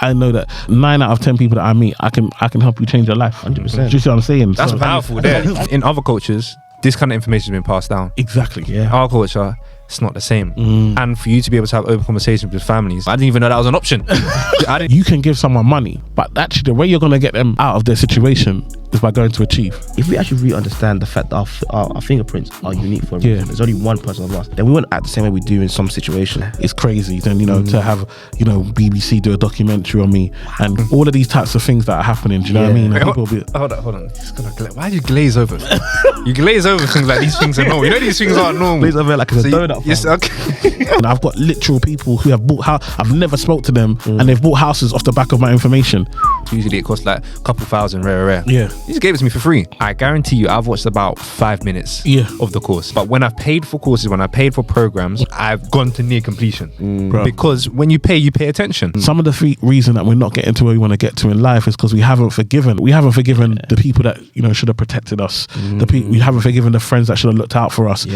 I know that 9 out of 10 people that I meet, I can help you change your life. 100%. Do you see what I'm saying? That's powerful there. In other cultures, this kind of information has been passed down. Exactly. Yeah. Our culture, it's not the same. And for you to be able to have open conversations with families, I didn't even know that was an option. You can give someone money, but actually the way you're going to get them out of their situation is by going to Achieve. If we actually really understand the fact that our fingerprints are unique for a reason, there's only one person of us, then we wouldn't act the same way we do in some situation. It's crazy. Then, to have, BBC do a documentary on me and all of these types of things that are happening. Do you know what I mean? Wait, hold on. Why do you glaze over? You glaze over things like these things are normal. You know these things aren't normal. Glaze over like it's a donut. Yes, okay. And I've got literal people who have bought house. I've never spoke to them and they've bought houses off the back of my information. Usually it costs like a couple thousand, rare. Yeah. He just gave it to me for free. I guarantee you I've watched about 5 minutes of the course. But when I've paid for courses, when I paid for programs, I've gone to near completion. Because when you pay attention. Some of the reason that we're not getting to where we want to get to in life is because we haven't forgiven. We haven't forgiven the people that, should have protected us. We haven't forgiven the friends that should have looked out for us. Yeah.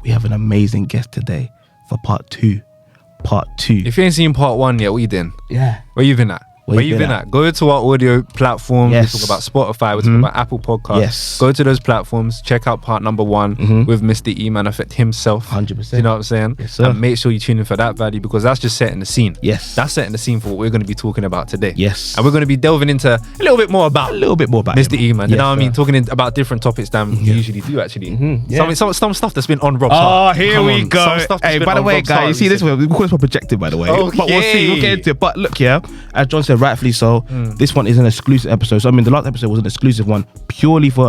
We have an amazing guest today for part two. If you ain't seen part 1 yet, what you doing? Yeah. Where you been at? Where you been at? Go to our audio platforms. Yes. We talk about Spotify. We talk about Apple Podcasts. Yes. Go to those platforms. Check out part number 1 with Mr. Eman Effect himself. 100%. You know what I'm saying? Yes, sir. And make sure you tune in for that value because that's just setting the scene. Yes. That's setting the scene for what we're going to be talking about today. Yes. And we're going to be delving into a little bit more about Mr. Eman. You know what I mean? Talking about different topics than we usually do actually. Some stuff that's been on Rob's heart. Oh, here we go. Hey, by the way, guys, you see this? We call this one projected, by the way. Okay. But we'll see. We'll get into it. But look, as John said, rightfully so. This one is an exclusive episode. So I mean, the last episode was an exclusive one purely for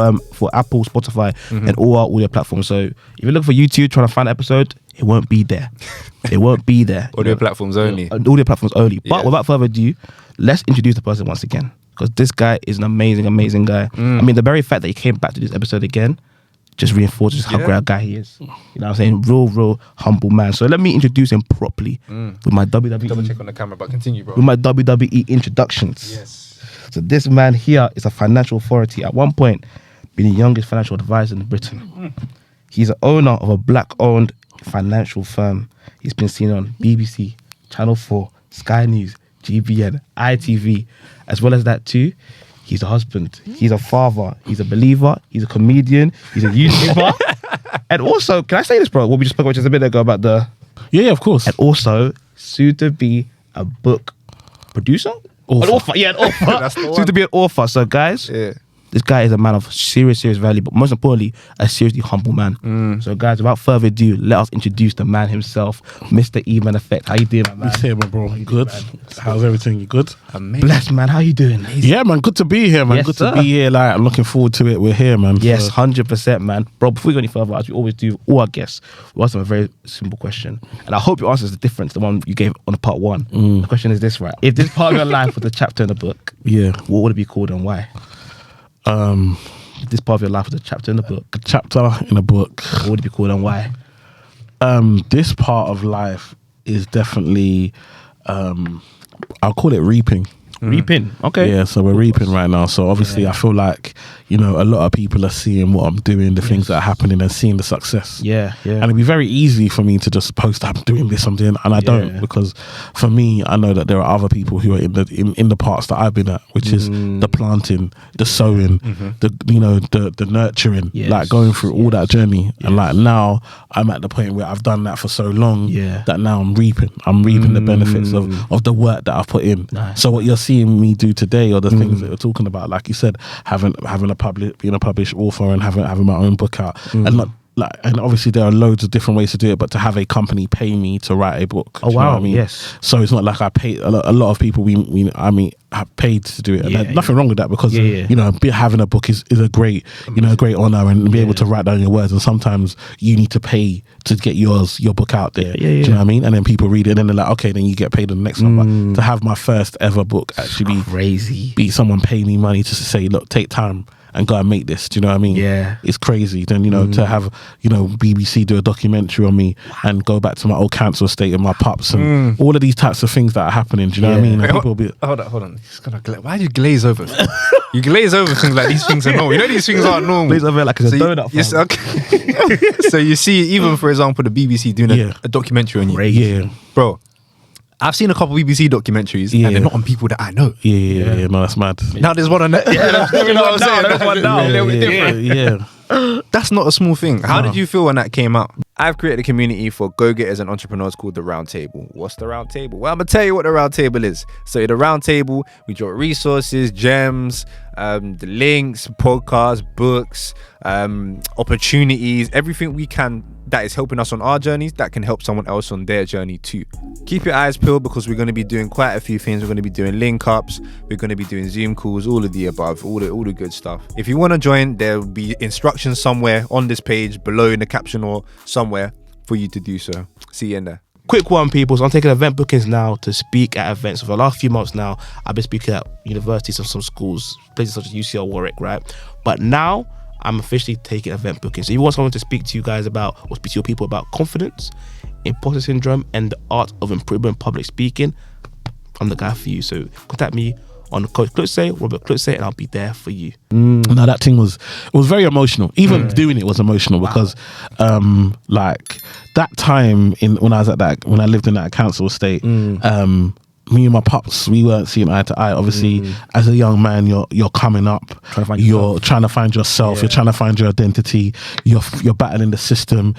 Apple, Spotify, and all our audio platforms. So if you look for YouTube trying to find an episode, it won't be there. It won't be there. Audio platforms only. Audio platforms only. But without further ado, let's introduce the person once again because this guy is an amazing guy. I mean, the very fact that he came back to this episode again just reinforces how great a guy he is. You know what I'm saying? Real humble man. So let me introduce him properly with my WWE. Double check on the camera, but continue, bro. With my WWE introductions. Yes. So this man here is a financial authority. At one point, being the youngest financial advisor in Britain. He's the owner of a black-owned financial firm. He's been seen on BBC, Channel 4, Sky News, GBN, ITV, as well as that too. He's a husband. He's a father. He's a believer. He's a comedian. He's a YouTuber. And also, can I say this, bro? What we just spoke about just a minute ago about the... Yeah, of course. And also, soon to be a book producer? An author. Yeah, an author. That's the one. Soon to be an author. So, guys, this guy is a man of serious value, but most importantly, a seriously humble man. So, guys, without further ado, let us introduce the man himself, Mr. Eman Effect. How you doing, my man? Hey, man, bro. You good? How's everything? You good? Amazing. Blessed, man. How you doing? Yeah, man. Good to be here, man. Yes, good sir. to be here. Like, I'm looking forward to it. We're here, man. Yes, 100%, man. Bro, before we go any further, as we always do, all our guests, we ask them a very simple question. And I hope your answer is the difference, the one you gave on the part 1. The question is this, right? If this part of your life was a chapter in a book, what would it be called and why? If this part of your life was a chapter in the book, what would it be called and why? This part of life is definitely, I'll call it reaping. Reaping, okay. Yeah, so we're reaping right now. So obviously I feel like, a lot of people are seeing what I'm doing, the things that are happening and seeing the success. Yeah. And it'd be very easy for me to just post, I'm doing this, and I don't, because for me, I know that there are other people who are in the parts that I've been at, which is the planting, the sowing, the nurturing, like going through all that journey. And like now I'm at the point where I've done that for so long that now I'm reaping the benefits of the work that I've put in. Nice. So what you're seeing me do today, or the things that you're talking about, like you said, being a published author and having my own book out, and not like, and obviously there are loads of different ways to do it, but to have a company pay me to write a book. Oh, do you know wow. what I mean? Yes. So it's not like I pay a lot of people. Have paid to do it, and there's nothing wrong with that, because having a book is a great a great honor, and be able to write down your words. And sometimes you need to pay to get your book out there. Do you know what I mean? And then people read it, and then they're like, okay, then you get paid on the next one. But to have my first ever book actually be someone pay me money to say, look, take time and go and make this. Do you know what I mean? Yeah. It's crazy. Then, to have, BBC do a documentary on me and go back to my old council estate and my pups and all of these types of things that are happening. Do you know what I mean? And people will be... Hold on. Why do you glaze over? You glaze over things like these things are normal. You know these things aren't normal. Glaze over like it's a donut. Yes, okay. So you see, even for example, the BBC doing a documentary on you. Yeah. Bro, I've seen a couple BBC documentaries, and they're not on people that I know. Yeah. No, that's mad. Now there's one on that. You know what I'm saying? There's one now. Yeah. That's not a small thing. How did you feel when that came out? I've created a community for go-getters and entrepreneurs called the Round Table. What's the Round Table? Well, I'm gonna tell you what the Round Table is. So the Round Table, we drop resources, gems, the links, podcasts, books, opportunities, everything we can that is helping us on our journeys that can help someone else on their journey too. Keep your eyes peeled because we're going to be doing quite a few things. We're going to be doing link ups, we're going to be doing Zoom calls, all of the above, all the good stuff. If you want to join, there will be instructions somewhere on this page, below in the caption or somewhere for you to do so. See you in there. Quick one, people. So I'm taking event bookings now to speak at events. For the last few months now, I've been speaking at universities and some schools, places such as UCL Warwick, right? But now I'm officially taking event bookings. So if you want someone to speak to you guys about, or speak to your people about confidence, imposter syndrome, and the art of improving public speaking, I'm the guy for you. So contact me on Coach Klutze, Robert Klutze, and I'll be there for you. No, that thing was very emotional. Even doing it was emotional because, like that time when I lived in that council estate, me and my pups, we weren't seeing eye to eye. Obviously, as a young man, you're coming up, you're trying to find yourself, you're trying to find your identity, you're battling the system.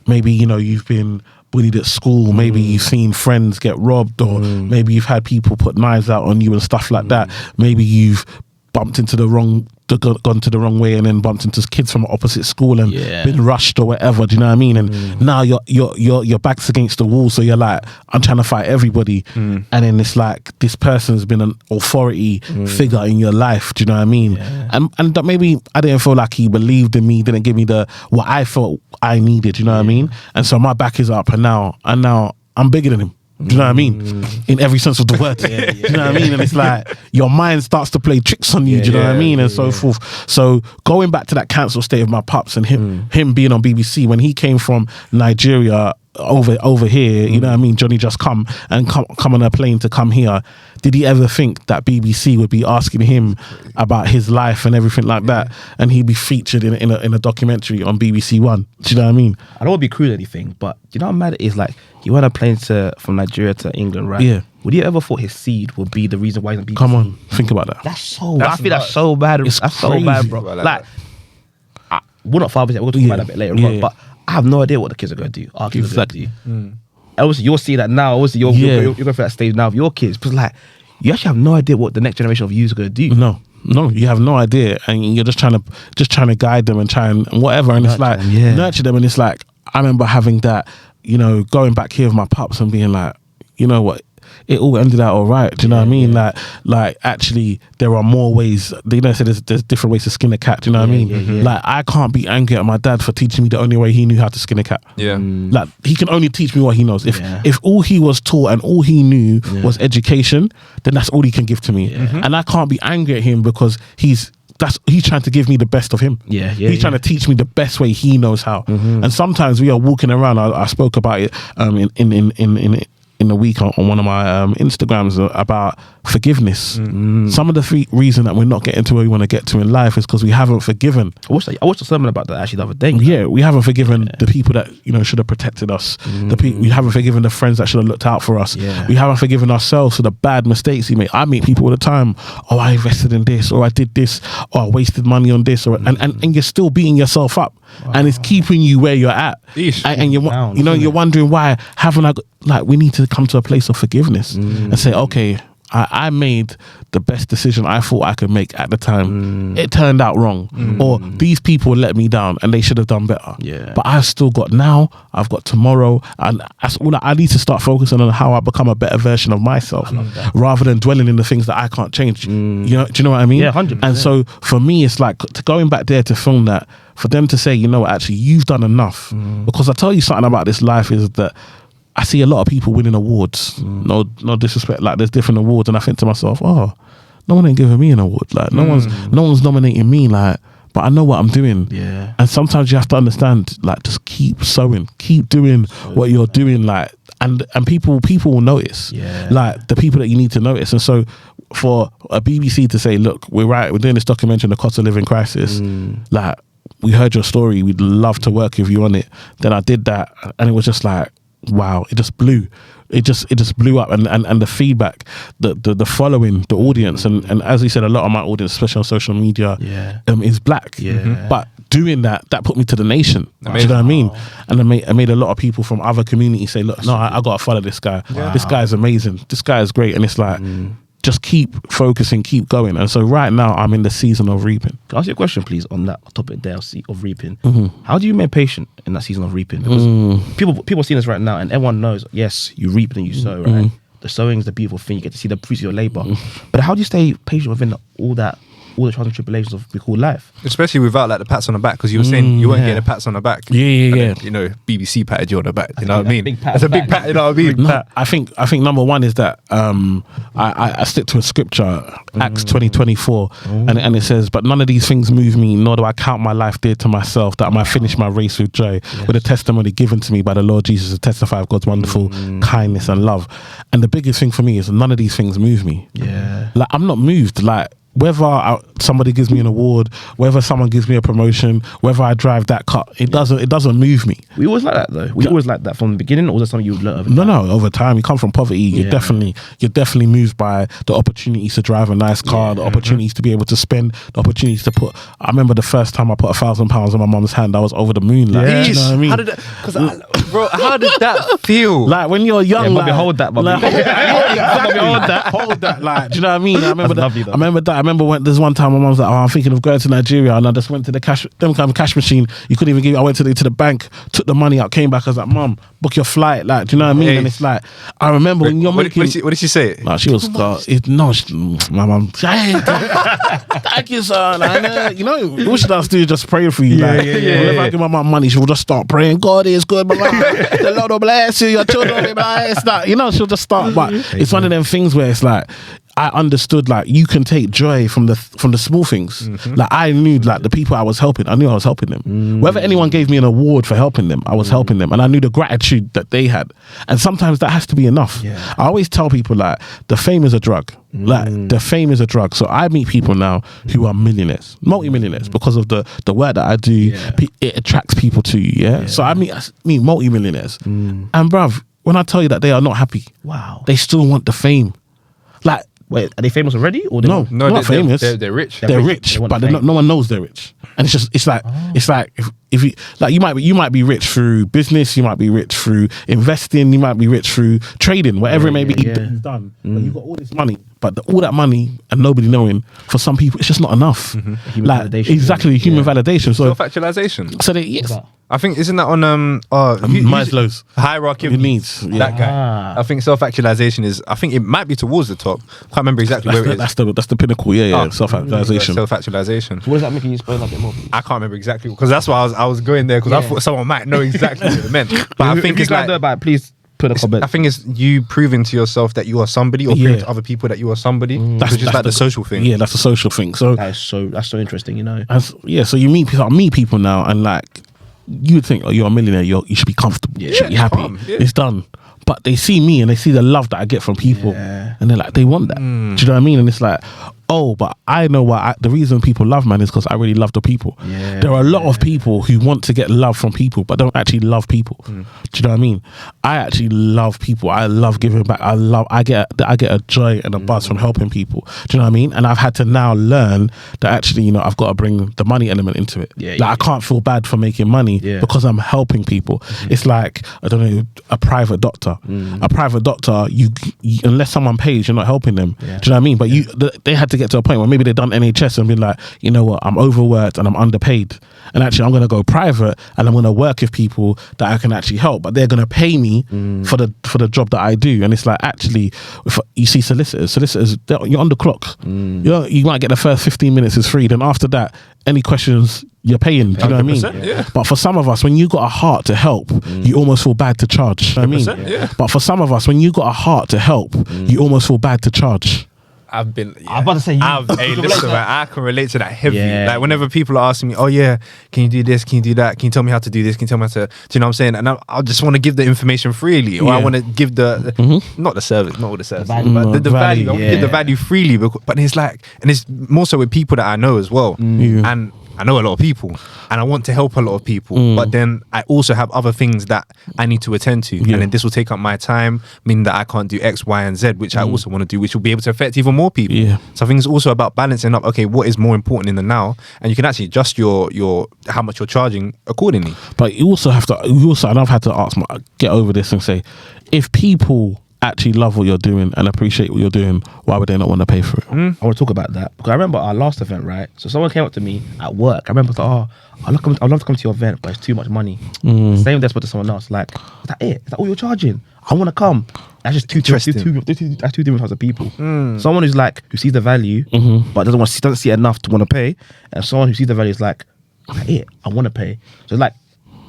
Maybe you've been bullied at school, maybe you've seen friends get robbed, or maybe you've had people put knives out on you and stuff like that. Maybe you've bumped into gone to the wrong way and then bumped into kids from opposite school and been rushed or whatever. Do you know what I mean? And now your back's against the wall, so you're like, I'm trying to fight everybody, and then it's like this person's been an authority figure in your life. Do you know what I mean? And that maybe I didn't feel like he believed in me, didn't give me what I felt I needed. You know what I mean? And so my back is up, and now I'm bigger than him. Do you know what I mean? In every sense of the word. Do you know what I mean? And it's like your mind starts to play tricks on you. Do you know what I mean? And so forth. So going back to that council state of my pups and him being on BBC when he came from Nigeria over here, you know what I mean? Johnny just come on a plane to come here. Did he ever think that BBC would be asking him about his life and everything like that, and he'd be featured in a documentary on BBC One? Do you know what I mean? I don't want to be crude or anything, but you know how mad it is? Like, you went on a plane from Nigeria to England, right? Yeah. Would you ever thought his seed would be the reason why he's on BBC? Come on, think about that. I feel that's so bad. That's crazy. So bad, bro. Like we're not fathers yet. We'll talk about that a bit later on, but I have no idea what the kids are going to do. Our kids are going to do. Obviously, you'll see that now. Obviously, you're going through that stage now with your kids. But like, you actually have no idea what the next generation of you is going to do. No, you have no idea, and you're just trying to guide them and try and whatever. And it's like nurture them, and it's like I remember having that, going back here with my pups and being like, you know what, it all ended out all right. Do you know what I mean? Like actually, there are more ways. They say there's different ways to skin a cat. Do you know what I mean? Like, I can't be angry at my dad for teaching me the only way he knew how to skin a cat. Like, he can only teach me what he knows. If all he was taught and all he knew was education, then that's all he can give to me. And I can't be angry at him because he's trying to give me the best of him. He's trying to teach me the best way he knows how. And sometimes we are walking around. I spoke about it in the week on one of my Instagrams about forgiveness. Some of the reason that we're not getting to where we want to get to in life is because we haven't forgiven. I watched a sermon about that actually the other day. Yeah, we haven't forgiven the people that should have protected us. We haven't forgiven the friends that should have looked out for us. We haven't forgiven ourselves for the bad mistakes we made. I meet people all the time. Oh, I invested in this, or I did this, or I wasted money on this, and you're still beating yourself up, and it's keeping you where you're at. And you're wondering why haven't I? Like, we need to come to a place of forgiveness and say, okay, I made the best decision I thought I could make at the time. It turned out wrong. Or these people let me down and they should have done better. But I've still got now, I've got tomorrow, and that's all I need to start focusing on, how I become a better version of myself rather than dwelling in the things that I can't change. Do you know what I mean? 100%. And so for me, it's like going back there to film that, for them to say, actually, you've done enough. Because I tell you something about this life is that I see a lot of people winning awards. No disrespect. Like, there's different awards, and I think to myself, oh, no one ain't giving me an award. Like, no one's nominating me. Like, but I know what I'm doing. And sometimes you have to understand. Like, just keep sowing, keep doing what you're doing. Like, and people will notice. Like, the people that you need to notice. And so, for a BBC to say, look, we're doing this documentary on the cost of living crisis. Like, we heard your story. We'd love to work with you on it. Then I did that, and it was just like, wow, it just blew. it just blew up, and the feedback, the following, the audience, and as you said, a lot of my audience, especially on social media, is black. But doing that put me to the nation. Do you know what I mean? And I made a lot of people from other communities say, look, no, I gotta follow this guy. This guy is amazing. This guy is great. And it's like, just keep focusing, keep going. And so right now I'm in the season of reaping. Can I ask you a question, please, on that topic there of reaping? How do you remain patient in that season of reaping? Because people are seeing this right now, and everyone knows, yes, you reap and you sow, right? The sowing is the beautiful thing. You get to see the fruits of your labor. But how do you stay patient within all the trials and tribulations of we call life? Especially without like the pats on the back, because you were saying you weren't getting the pats on the back. Yeah. You know, BBC patted you on the back. You know what I mean? It's a big pat. You know what I mean? No, I think number one is that I stick to a scripture, Acts 20:24, and it says, "But none of these things move me, nor do I count my life dear to myself, that I might finish my race with joy, with a testimony given to me by the Lord Jesus to testify of God's wonderful kindness and love." And the biggest thing for me is none of these things move me. Like, I'm not moved. Like, whether somebody gives me an award, whether someone gives me a promotion, whether I drive that car, it doesn't move me. We always like that though. We always like that from the beginning, or was that something you learned over time? No, over time. You come from poverty, you're definitely moved by the opportunities to drive a nice car, the opportunities to be able to spend, the opportunities to put. I remember the first time I put £1,000 in my mum's hand, I was over the moon. Like, do you know what I mean? How did that, bro, how did that feel? Like, when you're young, Bobby, hold that, Bobby. Hold that. Like, do you know what I mean? I remember that. I remember when there's one time my mum was like, "Oh, I'm thinking of going to Nigeria," and I just went to the cash machine. You couldn't even give. I went to the bank, took the money out, came back. I was like, "Mum, book your flight." Like, do you know what I mean? Hey. And it's like, I remember when you're making. What did she say? No, she was. My mum. Hey, thank you, son. And, you know, what should I do? Just pray for you. Whenever I give my mum money, she will just start praying. God is good, mama. The Lord will bless you. Your children will be blessed. You know, she'll just start. But it's one of them things where it's like, I understood, like, you can take joy from the small things. Like, I knew, like, the people I was helping, I knew I was helping them. Whether anyone gave me an award for helping them, I was helping them, and I knew the gratitude that they had. And sometimes that has to be enough. I always tell people, like, the fame is a drug. Like, the fame is a drug. So I meet people now who are millionaires, multi-millionaires, because of the work that I do. It attracts people to you. So I meet multi-millionaires, and bruv, when I tell you that they are not happy, they still want the fame. Like, wait, are they famous already? Or no, not famous. They're rich. They're rich, but no one knows they're rich. And it's like if you, like, you might be rich through business, you might be rich through investing, you might be rich through trading, whatever it may be done. But you've got all this money, but all that money and nobody knowing, for some people it's just not enough. Human like validation. Exactly, human validation. So self-actualization. So yes. I think, isn't that on Maslow's hierarchy of needs? That guy. I think self-actualization is. I think it might be towards the top. I can't remember exactly where it is. That's the pinnacle. Self-actualization. Self-actualization. So what does that make? Can you explain a bit more, please? I can't remember exactly, because that's why I was going there, because I thought someone might know exactly what it meant. But I think it's like, please put a comment. I think it's you proving to yourself that you are somebody, or proving to other people that you are somebody. That's just like the social thing. Yeah, that's the social thing. So that's so interesting, you know. So you meet people now, and like, you would think, oh, you're a millionaire, you should be comfortable, you should be happy, it's done. But they see me and they see the love that I get from people, and they're like, they want that. Do you know what I mean? And it's like, oh, but I know the reason people love, man, is because I really love the people. There are a lot of people who want to get love from people but don't actually love people. Do you know what I mean? I actually love people. I love giving back. I get a joy and a buzz from helping people. Do you know what I mean? And I've had to now learn that actually, you know, I've got to bring the money element into it. I can't feel bad for making money because I'm helping people. It's like, I don't know, a private doctor. A private doctor, you unless someone pays, you're not helping them. Do you know what I mean? But they had to get to a point where maybe they've done NHS and been like, you know what, I'm overworked and I'm underpaid, and actually I'm going to go private and I'm going to work with people that I can actually help, but they're going to pay me for the job that I do. And it's like, actually, if you see solicitors, you're on the clock. You might get the first 15 minutes is free, then after that, any questions, you're paying. Do you know what I mean? But for some of us, when you got a heart to help, you almost feel bad to charge. You know what I mean? But for some of us, when you got a heart to help, you almost feel bad to charge. I'm about to say, listen, man, I can relate to that heavy. Like, whenever people are asking me, oh yeah, can you do this? Can you do that? Can you tell me how to do this? Can you tell me how to? Do you know what I'm saying? And I just want to give the information freely, or I want to give not the service, not all the service, but the value. I want to give the value freely, but it's like, and it's more so with people that I know as well. And I know a lot of people and I want to help a lot of people, but then I also have other things that I need to attend to, and then this will take up my time, meaning that I can't do X, Y, and Z, which I also want to do, which will be able to affect even more people. So I think it's also about balancing up, okay, what is more important in the now, and you can actually adjust your how much you're charging accordingly. But you also have to, and I've had to get over this and say, if people actually love what you're doing and appreciate what you're doing, why would they not want to pay for it? I want to talk about that because I remember our last event, right? So someone came up to me at work. I remember, like, I'd love to come to your event, but it's too much money. Same that's what to someone else. Like, is that it? Is that all you're charging? I want to come. That's just two different types of people. Someone who's like, who sees the value, but doesn't see enough to want to pay, and someone who sees the value is like, is that it? I want to pay. So like,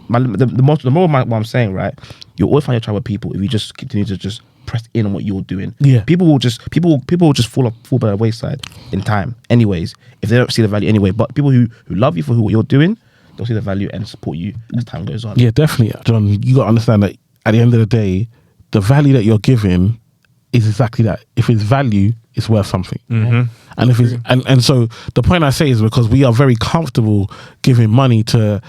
the more what I'm saying, right? You'll always find your tribe with people if you just continue to just press in on what you're doing. People will just fall by the wayside in time anyways if they don't see the value anyway. But people who love you for what you're doing, they'll see the value and support you as time goes on. Definitely, John. You got to understand that at the end of the day, the value that you're giving is exactly that. If it's value, it's worth something. And if it's and so the point I say is because we are very comfortable giving money to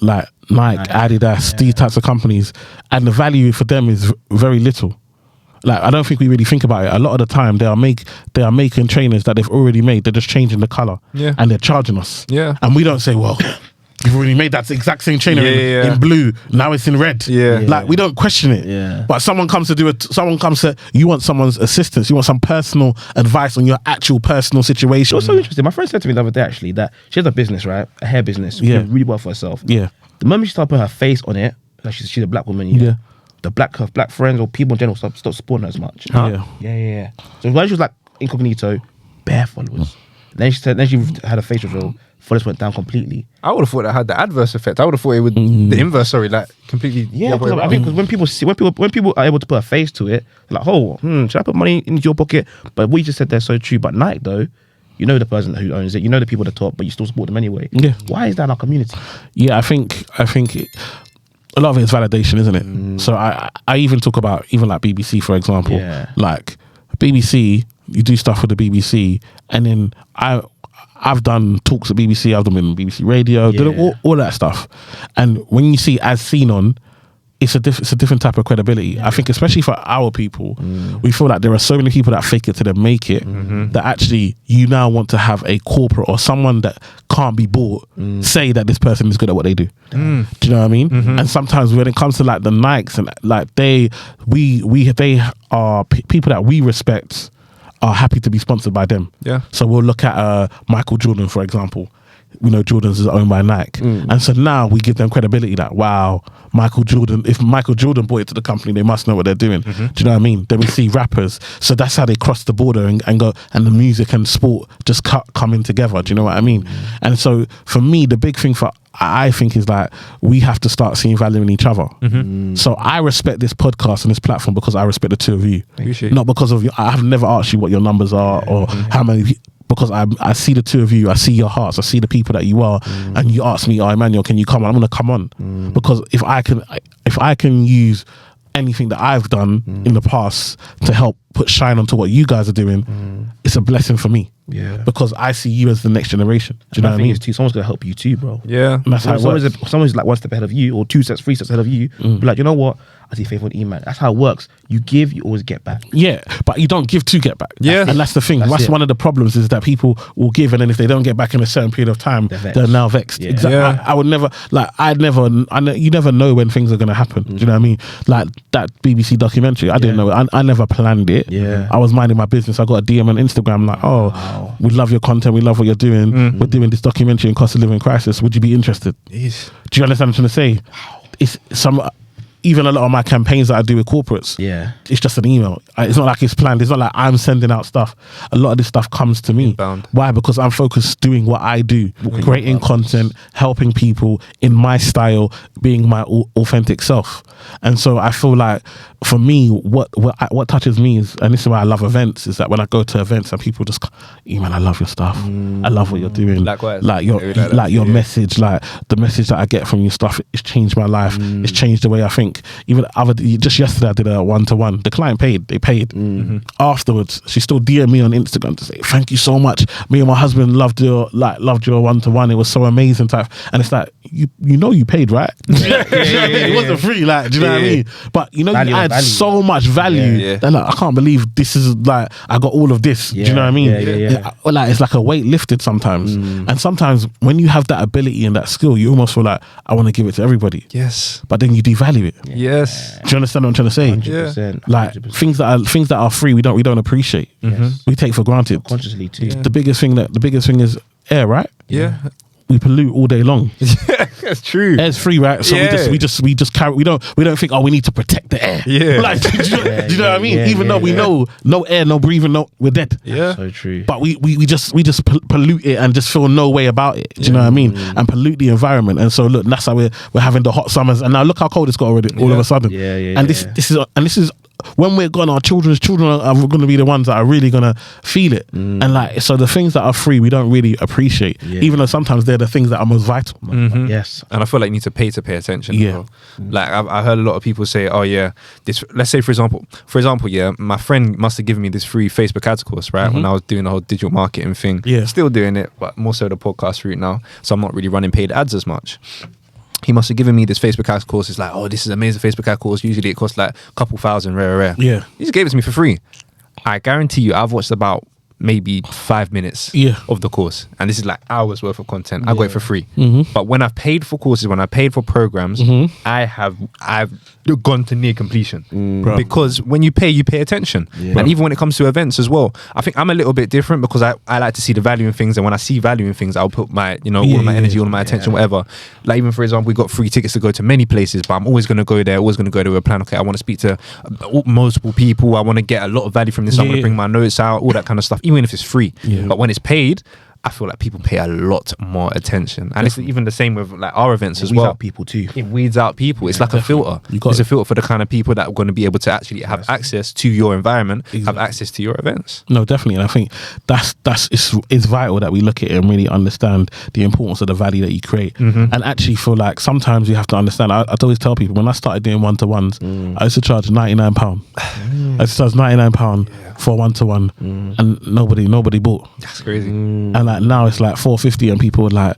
like Nike, Adidas, these types of companies, and the value for them is very little. Like, I don't think we really think about it. A lot of the time, they are making trainers that they've already made. They're just changing the color, and they're charging us. And we don't say, well, you've already made that exact same trainer in blue. Now it's in red. Like, we don't question it. But someone comes to you want someone's assistance. You want some personal advice on your actual personal situation. It was so interesting. My friend said to me the other day, actually, that she has a business, right? A hair business. She does really well for herself. The moment she started putting her face on it, like she's a black woman. The black friends or people in general stop supporting her as much. So when she was like incognito, bare followers. Then she had a face reveal, followers went down completely. I would have thought that had the adverse effect. I would have thought it would the inverse. Sorry, like completely. I think because when people are able to put a face to it, they're like, should I put money into your pocket? But what you just said there is so true. But Nike though, you know the person who owns it, you know the people at the top, but you still support them anyway. Why is that in our community? I think a lot of it is validation, isn't it? So I even talk about even like BBC, for example. Like BBC, you do stuff with the BBC, and then I've done talks at BBC, I've done in BBC Radio, all that stuff. And when you see as seen on, it's a different type of credibility. I think especially for our people, we feel like there are so many people that fake it till they make it, that actually you now want to have a corporate or someone that can't be bought say that this person is good at what they do. Do you know what I mean? And sometimes when it comes to like the Nikes and like they are people that we respect are happy to be sponsored by them. So we'll look at Michael Jordan, for example. We know Jordan's is owned by Nike, and so now we give them credibility that Michael Jordan, if Michael Jordan brought it to the company, they must know what they're doing. Do you know what I mean? Then we see rappers, so that's how they cross the border and go, and the music and sport just coming together. Do you know what I mean? And so for me, the big thing I think is like we have to start seeing value in each other. So I respect this podcast and this platform because I respect the two of you, not because of I have never asked you what your numbers are or how many. Because I see the two of you, I see your hearts, I see the people that you are, and you ask me, Emmanuel, can you come on? I'm gonna come on because if I can use anything that I've done in the past to help put shine onto what you guys are doing, it's a blessing for me. Because I see you as the next generation. Do you know what I mean? Someone's gonna help you too, bro. And that's how someone's like one step ahead of you, or 2 steps, 3 steps ahead of you. Be like, you know what? I see faithful in Eman. That's how it works. You give, you always get back. But you don't give to get back. And that's the thing. That's one of the problems is that people will give, and then if they don't get back in a certain period of time, they're now vexed. Exactly. I would never you never know when things are going to happen. Do you know what I mean? Like that BBC documentary, I didn't know it. I never planned it. I was minding my business. I got a DM on Instagram like, we love your content. We love what you're doing. We're doing this documentary on cost of living crisis. Would you be interested? Do you understand what I'm trying to say? It's even a lot of my campaigns that I do with corporates, it's just an email. It's not like it's planned. It's not like I'm sending out stuff. A lot of this stuff comes to me. Inbound. Why? Because I'm focused doing what I do, creating content, helping people in my style, being my authentic self. And so I feel like for me, what touches me is, and this is why I love events, is that when I go to events and people just, man, I love your stuff. I love what you're doing. Likewise. Like your message, like the message that I get from your stuff, it's changed my life. It's changed the way I think. think even just yesterday I did a 1-to-1. The client paid. They paid. Afterwards, she still DM'd me on Instagram to say thank you so much. Me and my husband loved your 1-to-1. It was so amazing type. And it's like you paid, right? It wasn't free. Like, do you know what I mean? But you add so much value. Then I can't believe this is like I got all of this. Do you know what I mean? Like it's like a weight lifted sometimes. And sometimes when you have that ability and that skill, you almost feel like I want to give it to everybody. Yes. But then you devalue it. Yes. Do you understand what I'm trying to say? 100%. Like 100%. things that are free, we don't appreciate. We take for granted. Consciously too. The biggest thing is air, right? Yeah. We pollute all day long. That's true. Air's free, right? So we just carry. We don't think, oh, we need to protect the air. Yeah. Like, do you know what I mean? Even though we know no air, no breathing, we're dead. Yeah. So true. But we just pollute it and just feel no way about it. Do you know what I mean? And pollute the environment. And so look, that's how we're having the hot summers. And now look how cold it's got already. All of a sudden. And this is when we're gone, our children are going to be the ones that are really going to feel it. And like, so the things that are free, we don't really appreciate, even though sometimes they're the things that are most vital. Yes. And I feel like you need to pay attention. Yeah. Like I heard a lot of people say, oh yeah, this, let's say for example, yeah, my friend must have given me this free Facebook ads course, right? When I was doing the whole digital marketing thing. Yeah. Still doing it, but more so the podcast route now. So I'm not really running paid ads as much. He must have given me this Facebook ads course. It's like, oh, this is amazing Facebook ad course. Usually it costs like a couple thousand, rare. Yeah. He just gave it to me for free. I guarantee you, I've watched about maybe 5 minutes of the course, and this is like hours worth of content. I got it for free. But when I've paid for courses, when I paid for programs, I've gone to near completion. Because when you pay attention. And even when it comes to events as well, I think I'm a little bit different because I like to see the value in things, and when I see value in things, I'll put my all of my energy, all of my attention, whatever. Like even for example, we got free tickets to go to many places, but I'm always going to go there, always going to go to a plan. Okay, I want to speak to multiple people, I want to get a lot of value from this, I'm going to bring my notes out, all that kind of stuff, even if it's free. But when it's paid, I feel like people pay a lot more attention, and it's even the same with like our events as well. Out people too. It weeds out people. It's like a filter. It's a filter for the kind of people that are going to be able to actually have access to your environment, have access to your events. No, definitely, and I think it's vital that we look at it and really understand the importance of the value that you create, and actually feel like sometimes you have to understand. I'd always tell people when I started doing 1-to-1s, I used to charge £99. I used to charge £99 for a 1-to-1, and nobody bought. That's crazy. And like now it's like $4.50, and people like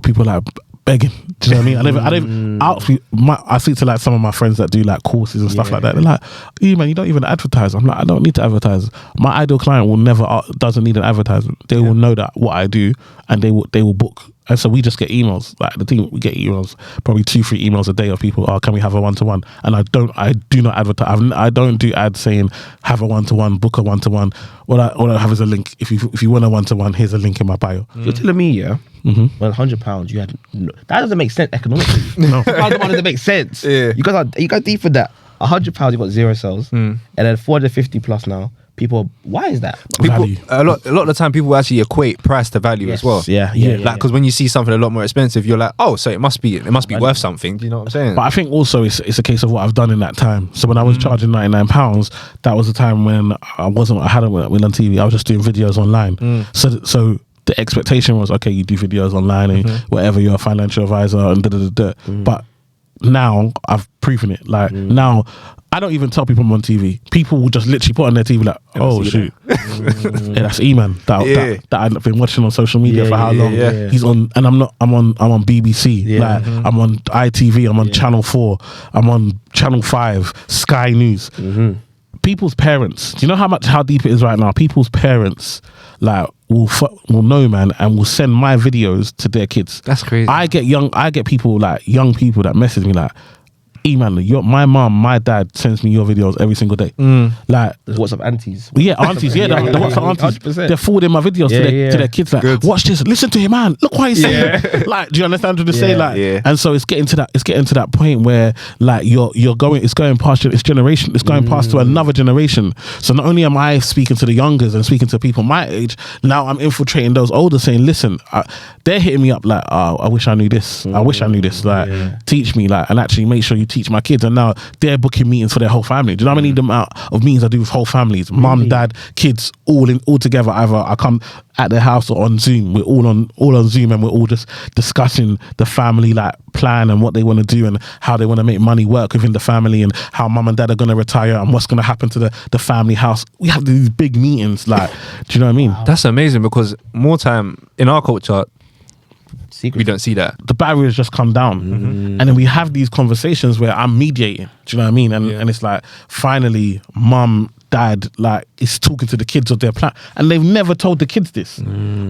people like begging. Do you know what I mean? I speak to like some of my friends that do like courses and stuff like that. They're like, man, you don't even advertise. I'm like, I don't need to advertise. My ideal client doesn't need an advertisement. They will know that what I do, and they will book. And so we just get emails. Like the team, we get emails, probably 2-3 emails a day of people. Oh, can we have a 1-to-1? And I do not advertise. I don't do ads saying have a 1-to-1, book a 1-to-1. What I have is a link. If you want a 1-to-1, here's a link in my bio. You're telling me, well, £100 you had that doesn't make sense economically. No, that doesn't make sense. You got deep with that. £100 you got 0 sales, and then 450 plus now. People, why is that? Value. A lot of the time, people actually equate price to value as well. Like because when you see something a lot more expensive, you're like, oh, so it must be worth something. Do you know what I'm saying? But I think also it's a case of what I've done in that time. So when I was charging £99, that was the time when I hadn't went on TV. I was just doing videos online. So the expectation was, okay, you do videos online and whatever, you're a financial advisor and But now I've proven it. Like now, I don't even tell people I'm on TV. People will just literally put on their TV like, oh shoot, that's Eman that I've been watching on social media for how long? He's on, and I'm on BBC. Like I'm on ITV. I'm on Channel 4. I'm on Channel 5. Sky News. People's parents. Do you know how deep it is right now? People's parents like will know, man, and will send my videos to their kids. That's crazy. I get people like young people that message me like, E-man, my mom, my dad sends me your videos every single day. Like there's WhatsApp aunties. Yeah, aunties. Yeah, the WhatsApp aunties. 100%. They're forwarding my videos to their kids. Like, watch this. Listen to him, man. Look what he's saying. Like, do you understand what I'm saying? Like, and so it's getting to that point where like it's going past this generation. It's going past to another generation. So not only am I speaking to the youngers and speaking to people my age, now I'm infiltrating those older, saying, listen, they're hitting me up like, oh, I wish I knew this. I wish I knew this. Like, teach me, like, and actually make sure you teach teach my kids, and now they're booking meetings for their whole family. Do you know how many amount of meetings I do with whole families, mum, dad, kids, all together? Either I come at their house or on Zoom. We're all on Zoom, and we're all just discussing the family like plan and what they want to do and how they want to make money work within the family, and how mum and dad are going to retire and what's going to happen to the family house. We have these big meetings, like, do you know what I mean? That's amazing, because more time in our culture, we don't see that. The barriers just come down, and then we have these conversations where I'm mediating. Do you know what I mean? And it's like, finally, mum, dad, like, is talking to the kids of their plan, and they've never told the kids this.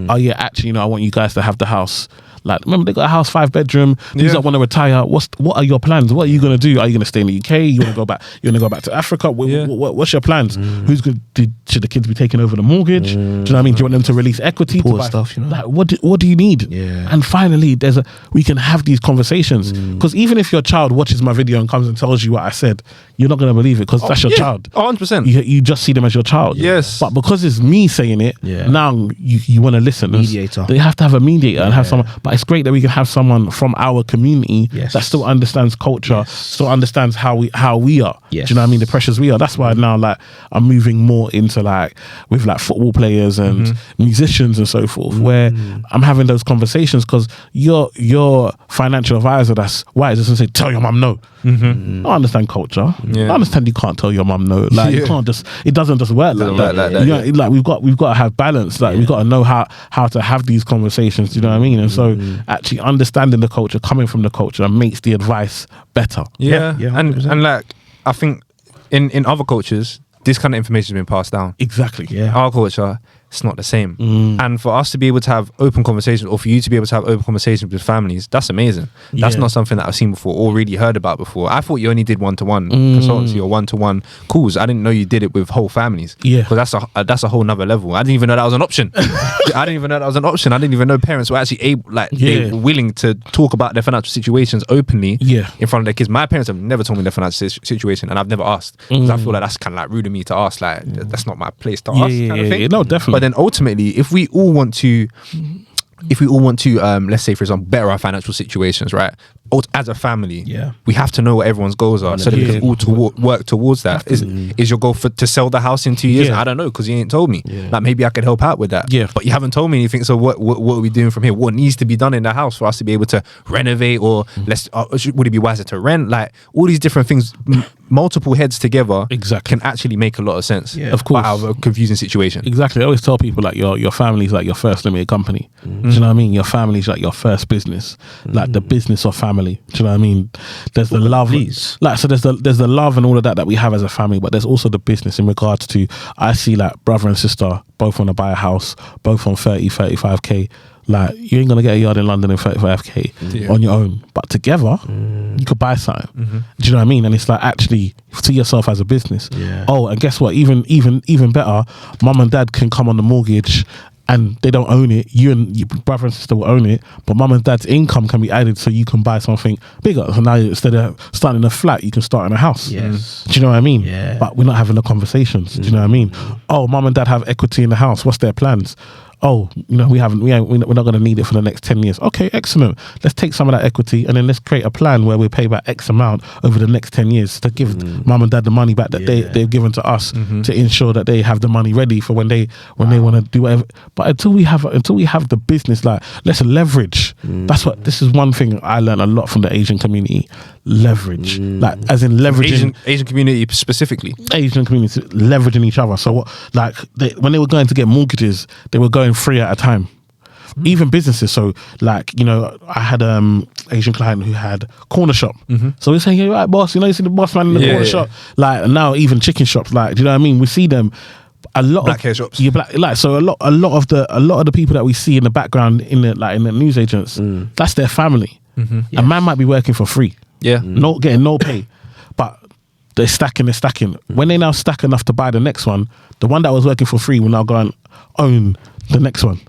Oh yeah, actually, I want you guys to have the house. Like, remember, they got a house, 5-bedroom. These that want to retire. What are your plans? What are you gonna do? Are you gonna stay in the UK? You wanna go back? You wanna go back to Africa? What's your plans? Who's good? Should the kids be taking over the mortgage? Do you know what I mean? Do you want them to release equity? Support stuff, Like, what do you need? Yeah. And finally, we can have these conversations, because even if your child watches my video and comes and tells you what I said, you're not gonna believe it, because that's your child. 100%. You just see them as your child. Yes. But because it's me saying it, now you want to listen. Mediator. They have to have a mediator and have someone. But it's great that we can have someone from our community that still understands culture, still understands how we are. Yes. Do you know what I mean? The pressures we are. That's why now, like, I'm moving more into, like, with like football players and musicians and so forth, where I'm having those conversations, because your financial advisor that's wise doesn't say tell your mum no. I understand culture. I understand you can't tell your mum no. Like, you can't just. It doesn't just work like that. You know, like, we've got to have balance. Like, we've got to know how to have these conversations. Do you know what I mean? And so actually understanding the culture, coming from the culture, makes the advice better. And like, I think in other cultures, this kind of information has been passed down. Exactly. Yeah. Our culture, it's not the same. And for us to be able to have open conversations, or for you to be able to have open conversations with families, that's amazing. That's not something that I've seen before or really heard about before. I thought you only did one-to-one consultancy or one-to-one calls. I didn't know you did it with whole families. Yeah. Because that's a whole nother level. I didn't even know that was an option. I didn't even know parents were actually able, like, they were willing to talk about their financial situations openly in front of their kids. My parents have never told me their financial situation, and I've never asked, because I feel like that's kind of like rude of me to ask. Like, that's not my place to ask. Kind of thing. No, definitely. But then ultimately, if we all want to, let's say, for example, better our financial situations, right? As a family, we have to know what everyone's goals are, so that we can all work towards that. Is your goal to sell the house in 2 years? I don't know, because you ain't told me. Like, maybe I could help out with that. But you haven't told me anything. So what are we doing from here? What needs to be done in the house for us to be able to renovate, or would it be wiser to rent? Like, all these different things, multiple heads together, can actually make a lot of sense. Of course, out of a confusing situation. Exactly. I always tell people, like, your family's like your first limited company. Do you know what I mean? Your family's like your first business, like the business of family. Do you know what I mean? There's the love, like, so there's the love and all of that we have as a family, but there's also the business in regards to, I see, like, brother and sister both want to buy a house, both on 35k. Like, you ain't gonna get a yard in London in 35k on your own, but together you could buy something. Do you know what I mean? And it's like, actually see yourself as a business. Oh, and guess what? Even better, mum and dad can come on the mortgage, and they don't own it. You and your brother and sister will own it, but mum and dad's income can be added, so you can buy something bigger. So now, instead of starting in a flat, you can start in a house. Yes. Do you know what I mean? Yeah. But we're not having the conversations. Do you know what I mean? Oh, mum and dad have equity in the house. What's their plans? Oh, we're not going to need it for the next 10 years. Okay, excellent. Let's take some of that equity, and then let's create a plan where we pay back X amount over the next 10 years to give mum and dad the money back that they've given to us, to ensure that they have the money ready for when they want to do whatever. But until we have the business, like, let's leverage. This is one thing I learned a lot from the Asian community. Leverage, like, as in leveraging Asian community specifically. Asian community leveraging each other. So what, like, when they were going to get mortgages, they were going 3 at a time. Even businesses. So, like, I had Asian client who had corner shop. So we're saying, hey, right, boss, you see the boss man in the corner shop. Like, now even chicken shops. Like, do you know what I mean? We see them. A lot black hair shops. So a lot of the people that we see in the background in the news agents, that's their family. A man might be working for free. Not getting no pay. But they're stacking. When they now stack enough to buy the next one, the one that was working for free will now go and own the next one.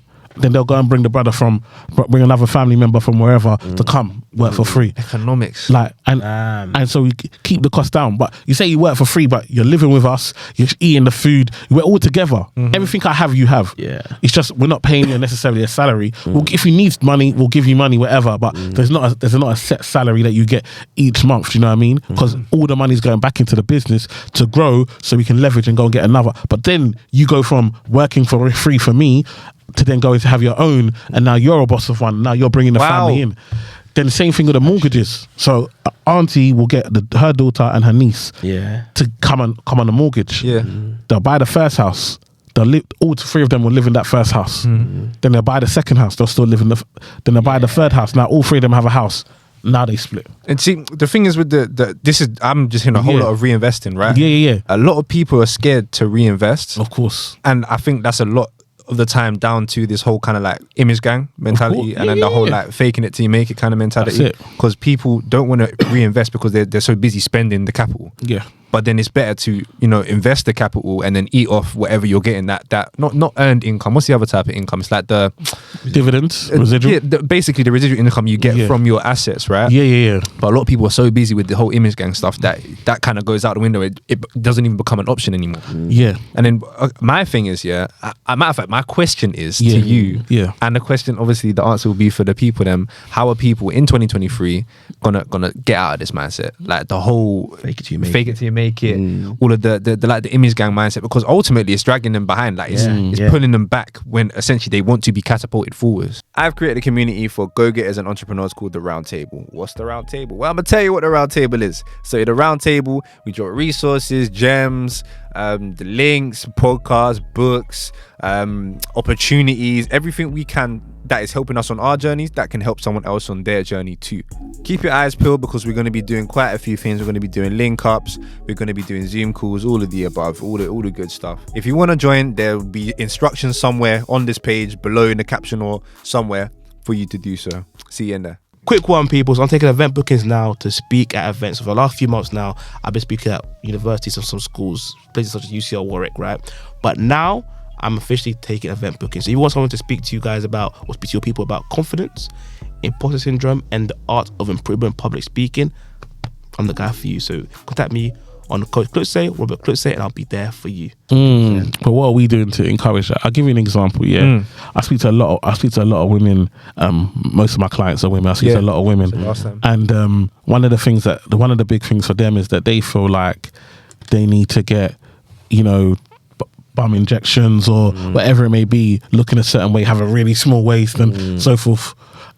then they'll go and bring bring another family member from wherever to come work for free. Economics. Like, and so we keep the cost down. But you say you work for free, but you're living with us, you're eating the food, we're all together. Everything I have, you have. Yeah. It's just, we're not paying you necessarily a salary. If you need money, we'll give you money, whatever. But there's not a set salary that you get each month. Do you know what I mean? Because all the money's going back into the business to grow, so we can leverage and go and get another. But then you go from working for free for me to then going to have your own, and now you're a boss of one. Now you're bringing the family in. Then the same thing with the mortgages. So auntie will get her daughter and her niece to come on the mortgage. Yeah. They'll buy the first house. They'll live, all three of them will live in that first house. Then they'll buy the second house. They'll still live in then they'll buy the third house. Now all three of them have a house. Now they split. And see, the thing is with I'm just hearing a whole lot of reinvesting, right? Yeah. A lot of people are scared to reinvest. Of course. And I think that's a lot of the time down to this whole kind of like image gang mentality, and then the whole like faking it till you make it kind of mentality. Because people don't want to reinvest because they're so busy spending the capital. Yeah. But then it's better to, invest the capital and then eat off whatever you're getting, that not earned income. What's the other type of income? It's like the dividends, residual. Yeah, basically the residual income you get from your assets, right? Yeah. But a lot of people are so busy with the whole image gang stuff that kind of goes out the window. It doesn't even become an option anymore. Yeah. And then my thing is, matter of fact, my question is to you. Yeah. And the question, obviously, the answer will be for the people. How are people in 2023 gonna get out of this mindset? Like the whole fake it till you make it, all of the like the image gang mindset, because ultimately it's dragging them behind, like it's pulling them back when essentially they want to be catapulted forwards. I've created a community for go-getters and entrepreneurs called the Round Table. What's the Round Table? Well, I'm gonna tell you what the Round Table is. So at the Round Table, we drop resources, gems, the links, podcasts, books, opportunities, everything we can that is helping us on our journeys that can help someone else on their journey too. Keep your eyes peeled, because we're going to be doing quite a few things. We're going to be doing link ups, we're going to be doing Zoom calls, all of the above, all the good stuff. If you want to join, there will be instructions somewhere on this page, below in the caption or somewhere for you to do so. See you in there. Quick one, people. So I'm taking event bookings now to speak at events. So for the last few months now, I've been speaking at universities and some schools, places such as UCL Warwick, right? But now I'm officially taking event bookings. So if you want someone to speak to you guys about, or speak to your people about confidence, imposter syndrome, and the art of improving public speaking, I'm the guy for you. So contact me on Coach Klutze, Robert Klutze, and I'll be there for you. But what are we doing to encourage that? I'll give you an example. I speak to a lot of women. Most of my clients are women. I speak to a lot of women, and one of the big things for them is that they feel like they need to get, bum injections or whatever it may be, looking a certain way, have a really small waist and so forth.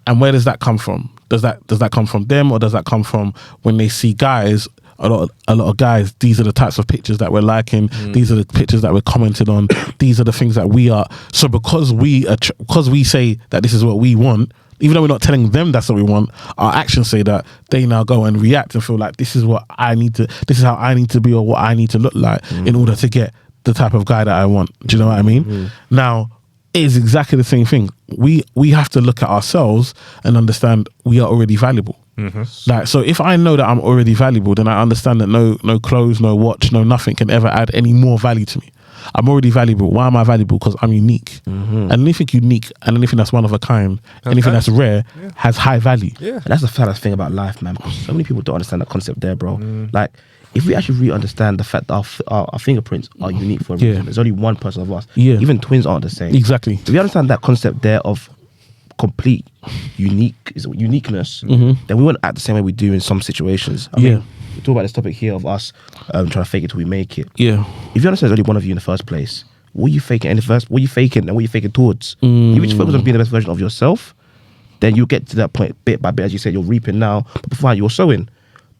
And where does that come from? Does that come from them, or does that come from when they see guys? A lot of guys, these are the types of pictures that we're liking, these are the pictures that we're commenting on, these are the things that we are. So because we say that this is what we want, even though we're not telling them that's what we want, our actions say that, they now go and react and feel like this is how I need to be, or what I need to look like in order to get the type of guy that I want. Do you know what I mean? Now, it is exactly the same thing. We have to look at ourselves and understand we are already valuable. Like, so if I know that I'm already valuable, then I understand that no clothes, no watch, no nothing can ever add any more value to me. I'm already valuable. Why am I valuable? Because I'm unique. And anything unique and anything that's one of a kind, anything that's rare, has high value. And that's the fattest thing about life, man. So many people don't understand that concept there, bro. Like, if we actually really understand the fact that our fingerprints are unique for a reason, there's only one person of us. Even twins aren't the same. Exactly. If we understand that concept there of complete uniqueness, then we won't act the same way we do in some situations. I mean, we talk about this topic here of us trying to fake it till we make it. If you understand there's only one of you in the first place, what are you faking and what are you faking towards? If you just focus on being the best version of yourself, then you get to that point bit by bit. As you said, you're reaping now, but before you're sowing.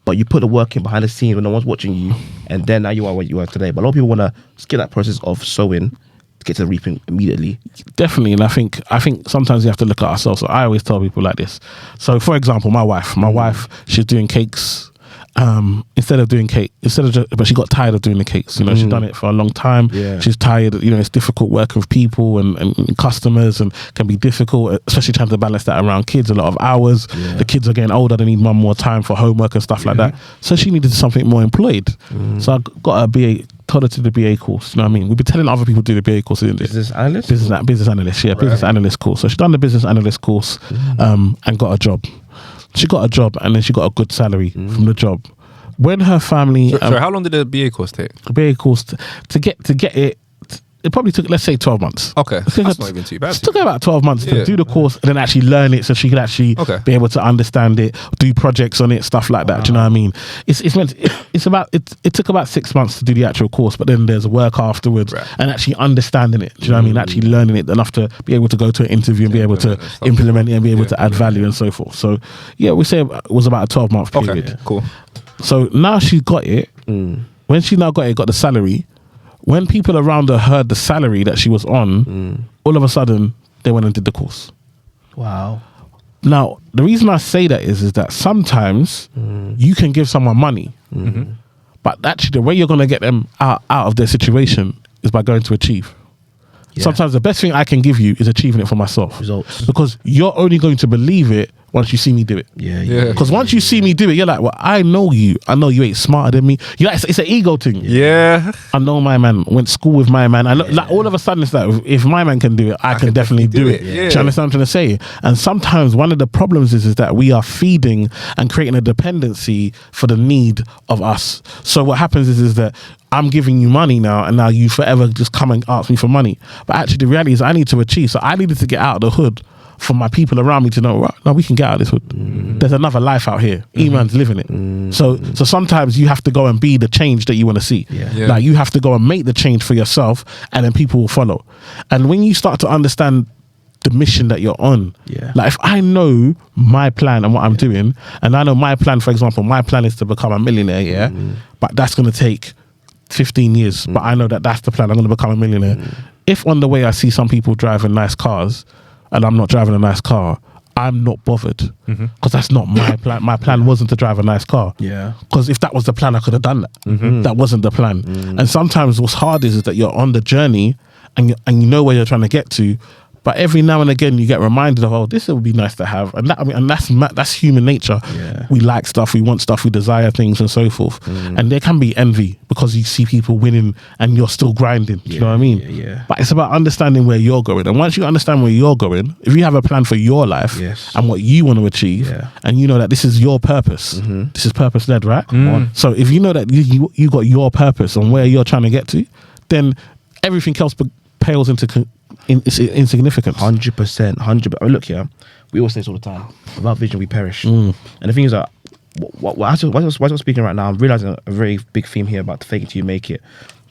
But you put the work in behind the scenes when no one's watching you, and then now you are where you are today. But a lot of people want to skip that process of sowing to get to the reaping immediately. Definitely. And I think sometimes you have to look at ourselves. So I always tell people like this. So for example, my wife, she's doing cakes. But she got tired of doing the cakes. She's done it for a long time. She's tired. It's difficult working with people and customers, and can be difficult, especially trying to balance that around kids. A lot of hours. The kids are getting older. They need more time for homework and stuff like that. So she needed something more employed. So I got her told her to do the BA course. You know what I mean? We've been telling other people to do the BA course. Business analyst? Business analyst, yeah. Right. Business analyst course. So she done the business analyst course and got a job. She got a job and then she got a good salary from the job. When her family... So how long did the BA course take? The BA course, to get it, it probably took, let's say, 12 months. Okay, that's not even too bad. It took her about 12 months to do the course and then actually learn it so she could actually be able to understand it, do projects on it, stuff like that. Do you know what I mean? It took about 6 months to do the actual course, but then there's work afterwards and actually understanding it. Do you know what I mean? Actually learning it enough to be able to go to an interview and be able to implement it and be able to add value and so forth. So, yeah, we say it was about a 12-month period. Okay, cool. So now she got it. When she now got the salary, when people around her heard the salary that she was on, all of a sudden, they went and did the course. Wow. Now, the reason I say that is that sometimes you can give someone money, but actually the way you're going to get them out of their situation is by going to achieve. Yeah. Sometimes the best thing I can give you is achieving it for myself. Results. Because you're only going to believe it once you see me do it. Yeah. Because once you see me do it, you're like, well, I know you. I know you ain't smarter than me. You're like, it's an ego thing. Yeah. I know my man. Went to school with my man. I know, like all of a sudden it's like, if my man can do it, I can definitely do it. Yeah. Do you understand what I'm trying to say? And sometimes one of the problems is that we are feeding and creating a dependency for the need of us. So what happens is that I'm giving you money now, and now you forever just come and ask me for money. But actually the reality is I need to achieve. So I needed to get out of the hood for my people around me to know, right, no, we can get out of this hood. There's another life out here. Eman's living it. So sometimes you have to go and be the change that you want to see. Like you have to go and make the change for yourself, and then people will follow. And when you start to understand the mission that you're on, like if I know my plan and what I'm doing, and I know my plan, for example, my plan is to become a millionaire, but that's going to take 15 years, but I know that that's the plan. I'm going to become a millionaire. If on the way I see some people driving nice cars and I'm not driving a nice car, I'm not bothered because that's not my plan. My plan wasn't to drive a nice car. Because if that was the plan, I could have done that. That wasn't the plan. And sometimes what's hard is that you're on the journey and you know where you're trying to get to, but every now and again you get reminded of, oh, this would be nice to have, and that's human nature. We like stuff, we want stuff, we desire things, and so forth. And there can be envy because you see people winning and you're still grinding. You know what I mean? But it's about understanding where you're going, and once you understand where you're going, if you have a plan for your life and what you want to achieve, and you know that this is your purpose, this is purpose led, right? So if you know that you got your purpose and where you're trying to get to, then everything else pales into insignificance. 100%. I mean, look here, we always say this all the time, without vision we perish. And the thing is that as I'm speaking right now, I'm realizing a very big theme here about fake it till you make it.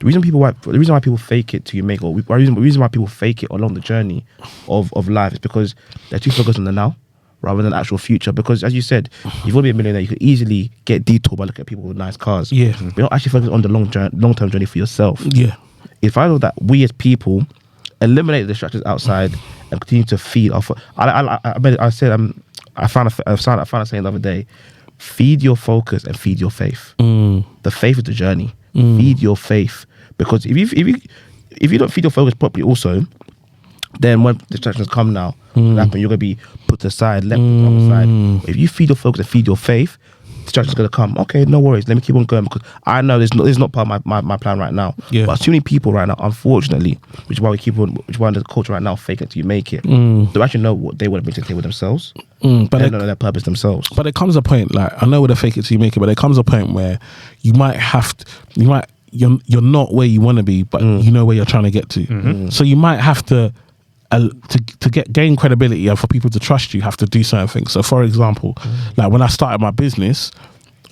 The reason why people fake it till you make it, or the reason why people fake it along the journey of life is because they're too focused on the now rather than actual future. Because as you said, if you want to be a millionaire, you could easily get detoured by looking at people with nice cars. You're not actually focused on the long-term journey for yourself. If I know that we as people eliminate the distractions outside and continue to feed off. I found a saying the other day: feed your focus and feed your faith. The faith is the journey. Feed your faith, because if you don't feed your focus properly, also, then when distractions come now, you're gonna be put aside, left on the side. If you feed your focus and feed your faith, distractions gonna come. Okay, no worries. Let me keep on going, because I know this is not part of my plan right now. But too many people right now, unfortunately, which is why the culture right now, fake it till you make it. They actually know what they want to bring to the table themselves, but they don't know their purpose themselves. But there comes a point, like, I know with the fake it till you make it, but there comes a point where you're not where you want to be, but you know where you're trying to get to. So you might have to gain credibility and for people to trust you, have to do certain things. So for example, like when I started my business,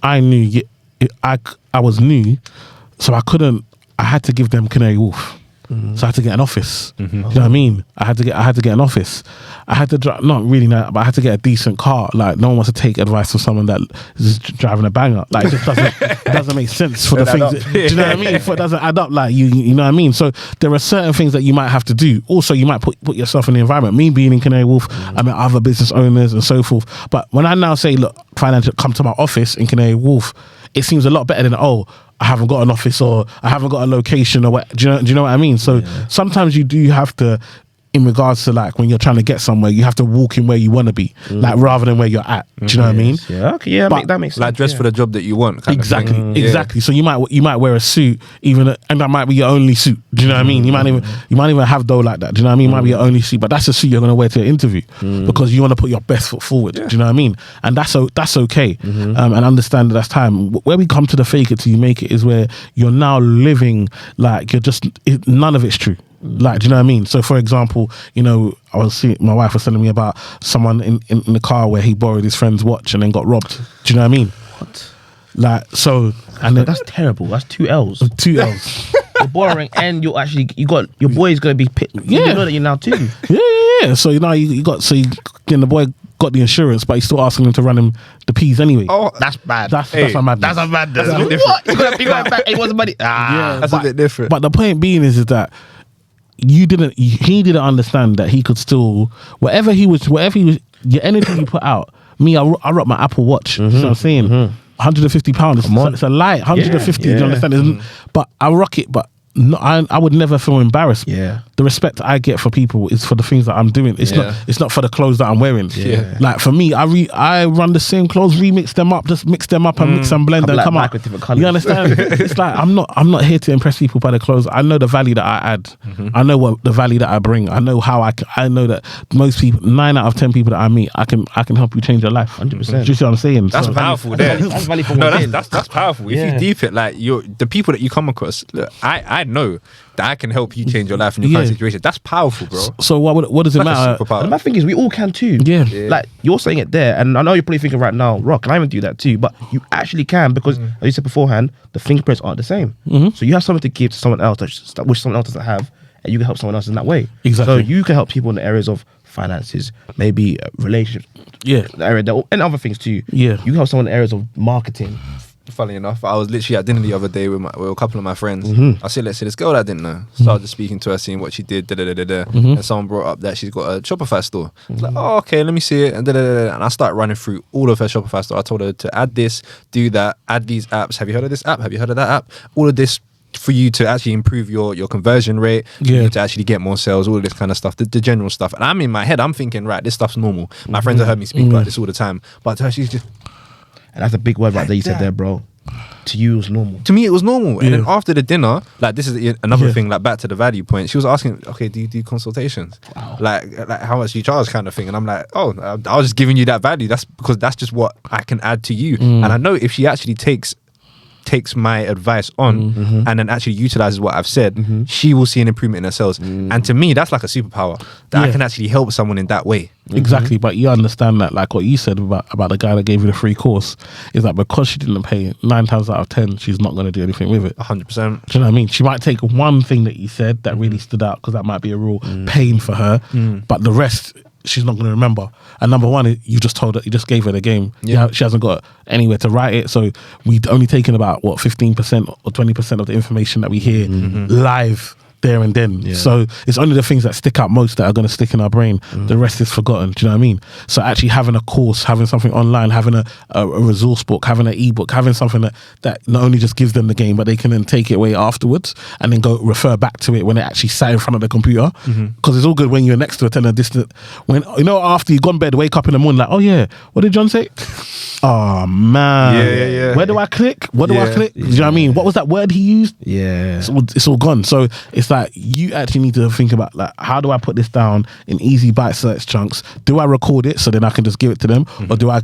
I knew I was new, so I had to give them Canary Wharf. So I had to get an office. You know what I mean? I had to get an office. I had to drive, not really, but I had to get a decent car. Like, no one wants to take advice from someone that is driving a banger. Like, it just doesn't make sense for the things. Do you know what I mean? It doesn't add up. Like, you know what I mean? So there are certain things that you might have to do. Also, you might put yourself in the environment. Me being in Canary Wharf, I met other business owners and so forth. But when I now say, look, financial, come to my office in Canary Wharf, it seems a lot better than, I haven't got an office, or I haven't got a location, or what. Do you know what I mean? So sometimes you do have to in regards to like when you're trying to get somewhere, you have to walk in where you want to be, like rather than where you're at. Do you know what I mean? Yeah, okay, yeah, But that makes sense. Like dress for the job that you want. Exactly. So you might wear a suit, even, and that might be your only suit. Do you know what I mean? You might even have dough like that. Do you know what I mean? It might be your only suit, but that's a suit you're gonna wear to an interview because you want to put your best foot forward. Do you know what I mean? And that's okay. And understand that that's time. Where we come to the fake it till you make it is where you're now living like none of it's true. Like, do you know what I mean? So, for example, you know, my wife was telling me about someone in the car where he borrowed his friend's watch and then got robbed. Do you know what I mean? What? Like, so, and then, that's terrible. That's 2 L's. 2 L's. You're borrowing, and you got your boy is gonna be picked. Yeah, you know that you're now too. Yeah. So you know the boy got the insurance, but he's still asking him to run him the P's anyway. Oh, that's bad. That's a madness. That's a madness. That's a bit different. What? You got back. It wasn't money. That's a bit different. But the point being is that he didn't understand that he could still whatever he was anything you put out. Me, I rock my Apple Watch. You know what I'm saying? £150. It's a light. 150. Do you understand? But I rock it. But no, I would never feel embarrassed. Yeah. The respect I get for people is for the things that I'm doing. It's not for the clothes that I'm wearing. Yeah. Like for me, I run the same clothes, remix them up, just mix them up and mix and blend and come out. With different colours. You understand? It's like I'm not here to impress people by the clothes. I know the value that I add. I know what the value that I bring. I know how I know that most people, 9 out of 10 people that I meet, I can help you change your life. 100%. Do you see what I'm saying? That's powerful. That's value for that's powerful. If you deep it, like the people that you come across, look, I know that I can help you change your life in your current situation. That's powerful, bro. So what does it matter? And my thing is, we all can too. Yeah. Like you're saying it there, and I know you're probably thinking right now, Rock, can I even do that too? But you actually can because, as you said beforehand, the fingerprints aren't the same. So you have something to give to someone else which someone else doesn't have, and you can help someone else in that way. Exactly. So you can help people in the areas of finances, maybe relationships, the area, and other things too. Yeah. You can help someone in areas of marketing. Funny enough, I was literally at dinner the other day with a couple of my friends. I said, let's say this girl that I didn't know. Started just speaking to her, seeing what she did, and someone brought up that she's got a Shopify store. I was like, oh, okay, let me see it, and and I started running through all of her Shopify store. I told her to add this, do that, add these apps. Have you heard of this app? Have you heard of that app? All of this for you to actually improve your conversion rate, for you to actually get more sales, all of this kind of stuff, the general stuff. And I'm in my head, I'm thinking, right, this stuff's normal. My friends have heard me speak about this all the time, but to her, she's just. And that's a big word right there you said there, bro. To you, it was normal. To me, it was normal. And then after the dinner, like this is another thing, like back to the value point, she was asking, okay, do you do consultations? Wow. Like how much do you charge kind of thing? And I'm like, oh, I was just giving you that value. That's because that's just what I can add to you. And I know if she actually takes my advice on and then actually utilizes what I've said, she will see an improvement in her sales. And to me, that's like a superpower that I can actually help someone in that way. Exactly, but you understand that, like what you said about the guy that gave you the free course, is that because she didn't pay, 9 times out of 10, she's not going to do anything with it. 100%. Do you know what I mean? She might take one thing that you said that really stood out because that might be a real pain for her, but the rest she's not going to remember. And number one, you just gave her the game. Yeah, she hasn't got anywhere to write it. So we've only taken about 15% or 20% of the information that we hear live there and then. So it's only the things that stick out most that are going to stick in our brain. The rest is forgotten. Do you know what I mean? So actually having a course, having something online, having a resource book, having an ebook, having something that not only just gives them the game, but they can then take it away afterwards and then go refer back to it when they actually sat in front of the computer. Because it's all good when you're next to a telling a distant, when after you've gone bed, wake up in the morning like, oh yeah, what did John say? Oh man, yeah. Where do I click? What do I click? Do you know what I mean? What was that word he used? Yeah, it's all gone. So it's like you actually need to think about, like, how do I put this down in easy bite-sized chunks? Do I record it so then I can just give it to them, or do I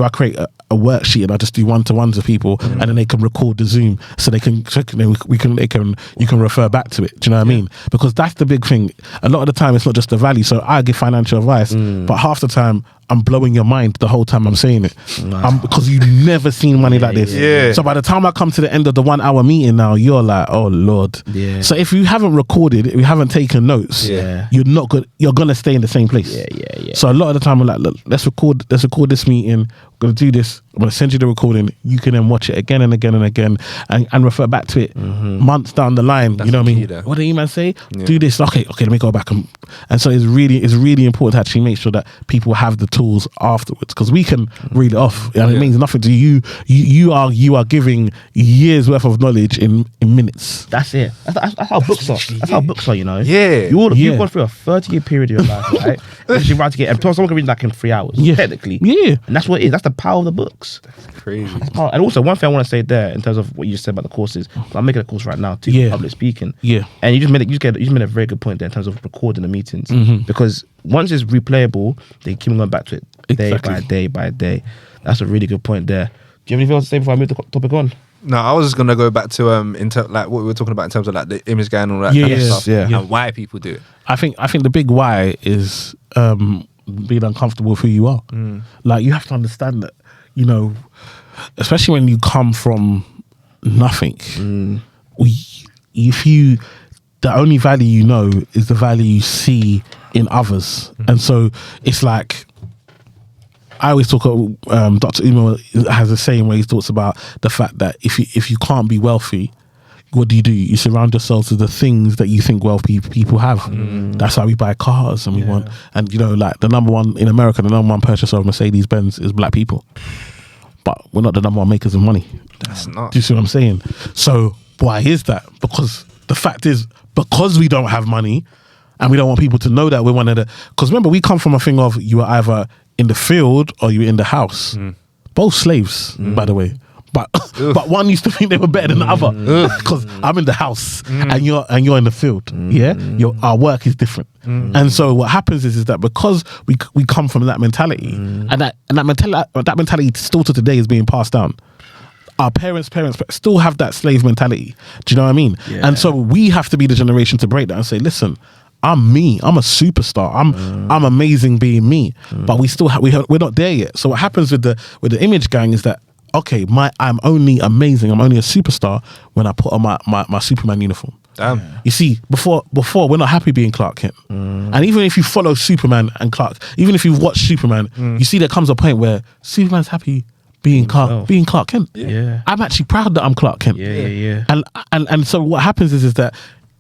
create a worksheet and I just do one-to-ones with people and then they can record the Zoom so they can you can refer back to it. Do you know what I mean? Because that's the big thing. A lot of the time it's not just the value. So I give financial advice, but half the time I'm blowing your mind the whole time I'm saying it. Because you've never seen money like this. Yeah. So by the time I come to the end of the 1 hour meeting now, you're like, oh Lord. Yeah. So if you haven't recorded, if you haven't taken notes, you're not good. You're gonna stay in the same place. Yeah. So a lot of the time we're like, look, let's record this meeting. We're gonna do this. I'm going to send you the recording. You can then watch it again and again and again and refer back to it months down the line. You know what I mean? What did Eman say? Yeah. Do this. Okay, let me go back. And so it's really important to actually make sure that people have the tools afterwards, because we can reel it off. And it means nothing to you. You are giving years worth of knowledge in minutes. That's it. That's how books are. That's how books are, you know? Yeah. You've gone through a 30-year period of your life, right? You're about to get, and someone can read that in 3 hours, technically. Yeah. And that's what it is. That's the power of the books. That's crazy. And also, one thing I want to say there in terms of what you just said about the courses, I'm making a course right now too, public speaking. Yeah. And you just made a very good point there in terms of recording the meetings, because once it's replayable, they keep going back to it day by day by day. That's a really good point there. Do you have anything else to say before I move the topic on? No, I was just gonna go back to like what we were talking about in terms of like the image guy and all that kind of stuff, and why people do it. I think the big why is being uncomfortable with who you are. Like, you have to understand that, you know, especially when you come from nothing, the only value you know is the value you see in others. And so it's like, I always talk about, Dr. Uma has a saying where he talks about the fact that if you can't be wealthy, what do? You surround yourselves with the things that you think wealthy people have. That's why we buy cars and we want, and you know, like the number one in America, the number one purchaser of Mercedes-Benz is black people. But we're not the number one makers of money. That's not. Do you see what I'm saying? So why is that? Because the fact is, because we don't have money and we don't want people to know that we're one of the, because remember, we come from a thing of you were either in the field or you were in the house. Both slaves, by the way. But one used to think they were better than the other, because I'm in the house and you're in the field. Our work is different. And so what happens is that because we come from that mentality, and that mentality still to today is being passed down. Our parents still have that slave mentality. Do you know what I mean? And so we have to be the generation to break that and say, listen, I'm me. I'm a superstar. I'm amazing being me. But we still we're not there yet. So what happens with the image gang is that, okay, I'm only amazing, I'm only a superstar when I put on my Superman uniform. Damn. You see, before we're not happy being Clark Kent. And even if you follow Superman and Clark, even if you've watched Superman, you see there comes a point where Superman's happy being Clark Kent. I'm actually proud that I'm Clark Kent. And so what happens is that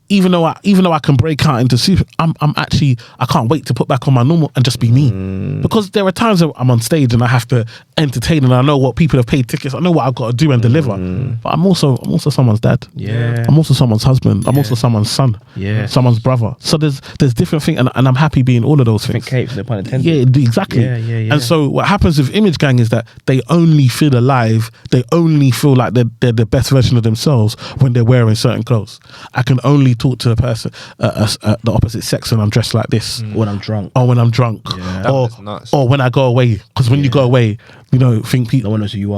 even though I can break out into super, I can't wait to put back on my normal and just be me. Because there are times that I'm on stage and I have to entertain, and I know what people have paid tickets, I know what I've got to do and deliver. But I'm also someone's dad. I'm also someone's husband. I'm also someone's son. Someone's brother. So there's different things, and I'm happy being all of those things. Capes, no pun intended. Yeah, exactly. And so what happens with image gang is that they only feel alive, they only feel like they're the best version of themselves when they're wearing certain clothes. I can only talk to a person, the opposite sex, when I'm dressed like this, when I'm drunk, or when I'm drunk, or when I go away. Because when you go away, you know, think people no one knows who you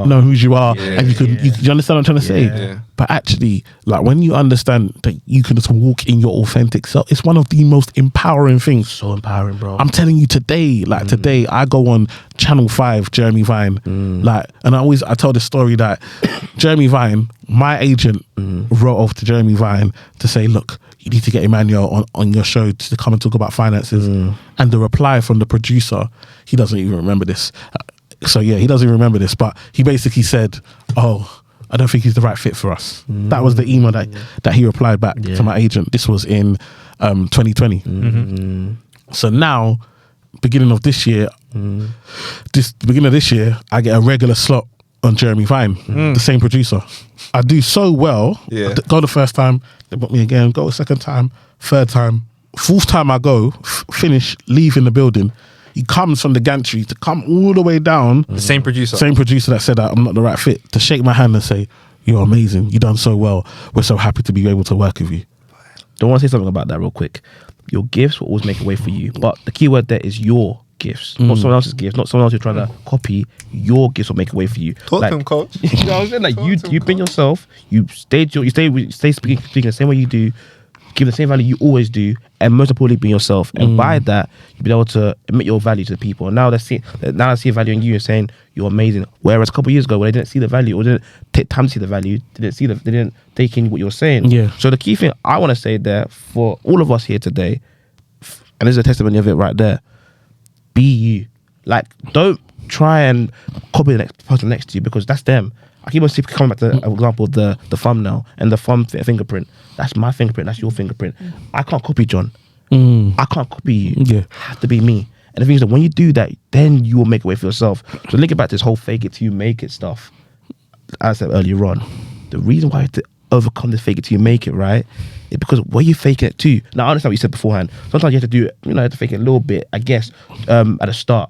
are, and you understand what I'm trying to say. But actually, like, when you understand that you can just walk in your authentic self, it's one of the most empowering things. So empowering, bro. I'm telling you, today I go on Channel 5, Jeremy Vine, and I tell this story that Jeremy Vine, my agent, wrote off to Jeremy Vine to say, look, you need to get Emmanuel on your show to come and talk about finances. And the reply from the producer, he doesn't even remember this. He doesn't even remember this, but he basically said, oh, I don't think he's the right fit for us. That was the email that he replied back to my agent. This was in 2020. So now, beginning of this year, I get a regular slot on Jeremy Vine, the same producer. I do so well. Go the first time, they book me again. Go a second time, third time, fourth time I go, finish, leave in the building. He comes from the gantry to come all the way down. The same producer that said that I'm not the right fit, to shake my hand and say, you're amazing, you done so well, we're so happy to be able to work with you. Don't want to say something about that real quick. Your gifts will always make a way for you, but the key word there is your gifts, not someone else's gifts, not someone else you're trying to copy. Your gifts will make a way for you. Talk to him, coach. You know what I'm saying? Like, you've been yourself, you stay speaking the same way you do, give the same value you always do, and most importantly, be yourself. And by that, you'll be able to admit your value to the people. And now I see a value in you and saying you're amazing. Whereas a couple of years ago, when they didn't see the value or didn't take time to see the value, they didn't take in what you were saying. So the key thing I want to say there for all of us here today, and there's a testimony of it right there, be you. Like, don't try and copy the next person next to you because that's them. I keep on coming back to, for example, the thumbnail and the fingerprint. That's my fingerprint. That's your fingerprint. I can't copy John. I can't copy you. Yeah. It has to be me. And the thing is that when you do that, then you will make a way for yourself. So looking back to this whole fake it till you make it stuff, as I said earlier on, the reason why you have to overcome this fake it till you make it, right, is because where you faking it to. Now I understand what you said beforehand. Sometimes you have to do it, you have to fake it a little bit, I guess, at the start.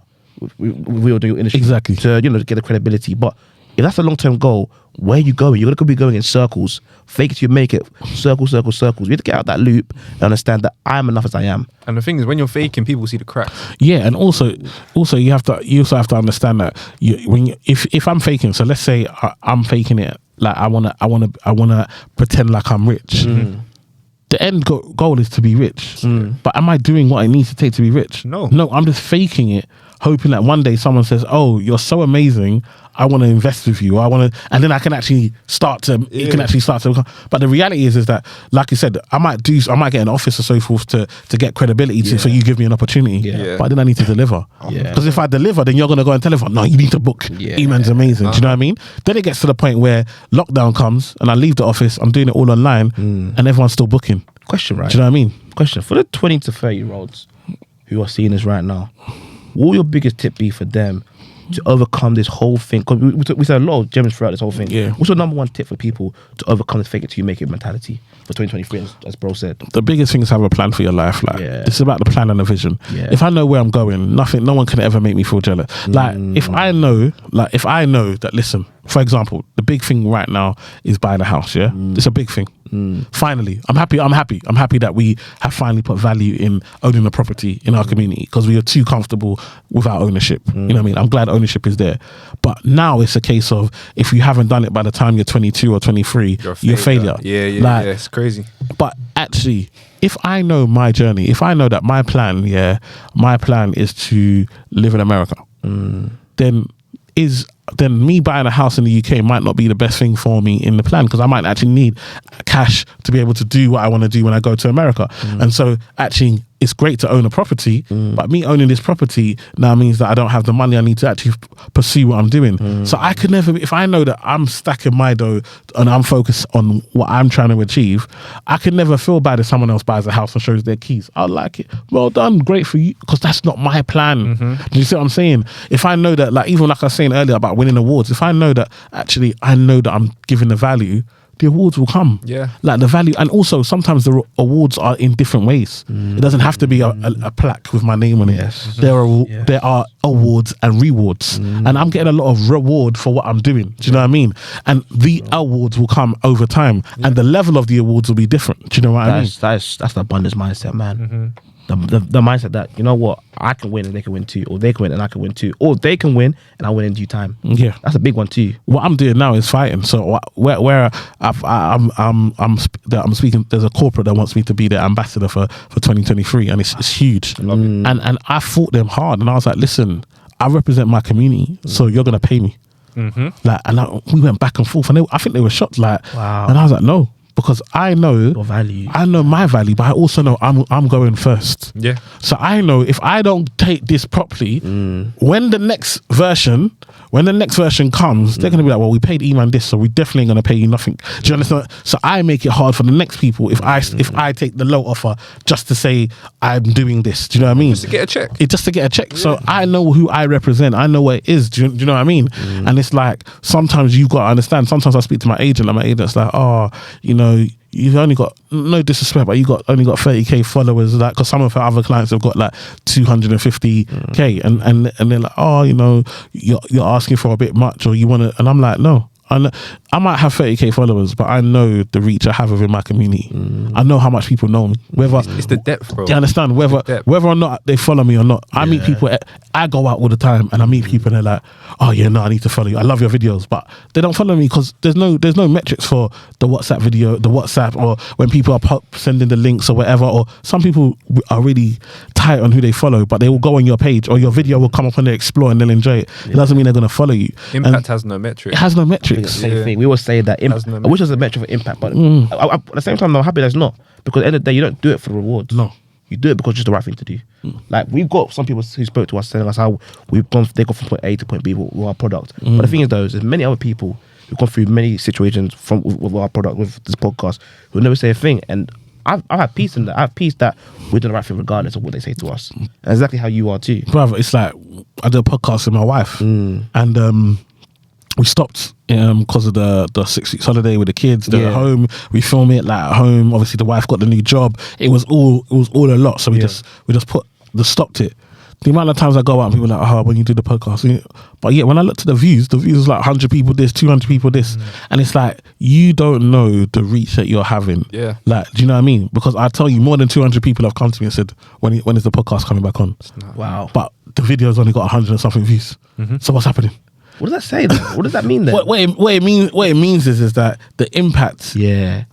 We all do industry. Exactly. To, to get the credibility. But if that's a long-term goal, where are you going? You're going to be going in circles. Fake it till you make it. Circles. You have to get out that loop and understand that I'm enough as I am. And the thing is, when you're faking, people see the cracks. Yeah, and also you also have to understand that if I'm faking, so let's say I'm faking it, like I wanna pretend like I'm rich. The end goal is to be rich. But am I doing what I need to take to be rich? No, I'm just faking it, hoping that one day someone says, "Oh, you're so amazing, I want to invest with you. And then I can actually start to. It can actually start to. But the reality is that, like you said, I might get an office or so forth to get credibility so you give me an opportunity. Yeah. But then I need to deliver. Because if I deliver, then you're gonna go and tell everyone, no, you need to book. Eman's amazing. Do you know what I mean? Then it gets to the point where lockdown comes and I leave the office. I'm doing it all online, and everyone's still booking. Question, right? Do you know what I mean? Question for the 20 to 30-year-olds who are seeing this right now. What will your biggest tip be for them to overcome this whole thing? Because we said a lot of gems throughout this whole thing. Yeah. What's your number one tip for people to overcome this fake it till you make it mentality for 2023, as bro said? The biggest thing is have a plan for your life. Like, it's about the plan and the vision. Yeah. If I know where I'm going, no one can ever make me feel jealous. Like, if I know that, listen, for example, the big thing right now is buying a house. Yeah, it's a big thing. Finally, I'm happy that we have finally put value in owning a property in our community, because we are too comfortable without ownership. You know what I mean? I'm glad ownership is there, but now it's a case of, if you haven't done it by the time you're 22 or 23, you're a failure. Yeah, it's crazy. But actually, if I know my journey, if I know that my plan is to live in America, then me buying a house in the UK might not be the best thing for me in the plan, because I might actually need cash to be able to do what I want to do when I go to America. And so actually it's great to own a property, but me owning this property now means that I don't have the money I need to actually pursue what I'm doing. So I could never, if I know that I'm stacking my dough and I'm focused on what I'm trying to achieve, I can never feel bad if someone else buys a house and shows their keys. I like it. Well done, great for you, because that's not my plan. Do you see what I'm saying? If I know that, like, even like I was saying earlier about winning awards, if I know that actually I'm giving the value, the awards will come. Yeah. Like the value. And also sometimes the awards are in different ways. It doesn't have to be a plaque with my name on it. Yes. There are awards and rewards. And I'm getting a lot of reward for what I'm doing. Do you know what I mean? And the awards will come over time. And the level of the awards will be different. Do you know what I mean? That's the abundance mindset, man. The mindset that, you know what, I can win and they can win too, or they can win and I can win too, or they can win and I win in due time. Yeah, that's a big one too. What I'm doing now is fighting. So where I'm speaking, there's a corporate that wants me to be their ambassador for 2023, and it's huge. And I fought them hard, and I was like, listen, I represent my community, so you're gonna pay me. Like, and we went back and forth, and I think they were shocked. Like, wow. And I was like, no. Because I know your value. I know my value, but I also know I'm going first. Yeah. So I know if I don't take this properly, when the next version comes, they're gonna be like, well, we paid Eman this, so we definitely ain't gonna pay you nothing. Do you understand? So I make it hard for the next people if I take the low offer just to say I'm doing this. Do you know what I mean? Just to get a check. Just to get a check. Yeah. So I know who I represent. I know what it is. Do you know what I mean? And it's like, sometimes you've got to understand. Sometimes I speak to my agent, and my agent's like, oh, you know, you've only got, no disrespect, but only got 30k followers, like, because some of her other clients have got like 250k, and they're like, oh, you know, you're asking for a bit much, or you want to, and I'm like, no. I might have 30k followers, but I know the reach I have within my community. I know how much people know me. Whether it's the depth, bro. Do you understand? Whether or not they follow me or not, I meet people. I go out all the time, and I meet people, and they're like, "Oh yeah, no, I need to follow you. I love your videos," but they don't follow me because there's no metrics for the WhatsApp video, the WhatsApp, or when people are sending the links or whatever. Or some people are really tight on who they follow, but they will go on your page, or your video will come up on their explore, and they'll enjoy it. It doesn't mean they're going to follow you. Impact has no metrics. It has no metrics. Same thing. We always say that I wish there's a metric for impact, but at the same time, I'm happy there's not, because at the end of the day, you don't do it for rewards. No. You do it because it's the right thing to do. Like we've got some people who spoke to us telling us how they go from point A to point B with our product. But the thing is, though, there's many other people who've gone through many situations with our product, with this podcast, who never say a thing. And I've had peace in that. I have peace that we're doing the right thing regardless of what they say to us. And exactly how you are too. Brother, it's like I did a podcast with my wife, and we stopped because of the 6 weeks holiday with the kids. They're at home. We film it like at home. Obviously, the wife got the new job. It was all a lot. So we just stopped it. The amount of times I go out and people are like, oh, when you do the podcast. But yeah, when I looked at the views was like 100 people this, 200 people this. And it's like, you don't know the reach that you're having. Yeah. Like, do you know what I mean? Because I tell you, more than 200 people have come to me and said, when is the podcast coming back on? Wow. But the video's only got 100 and something views. So what's happening? What does that say then? What does that mean then? What it means is that the impact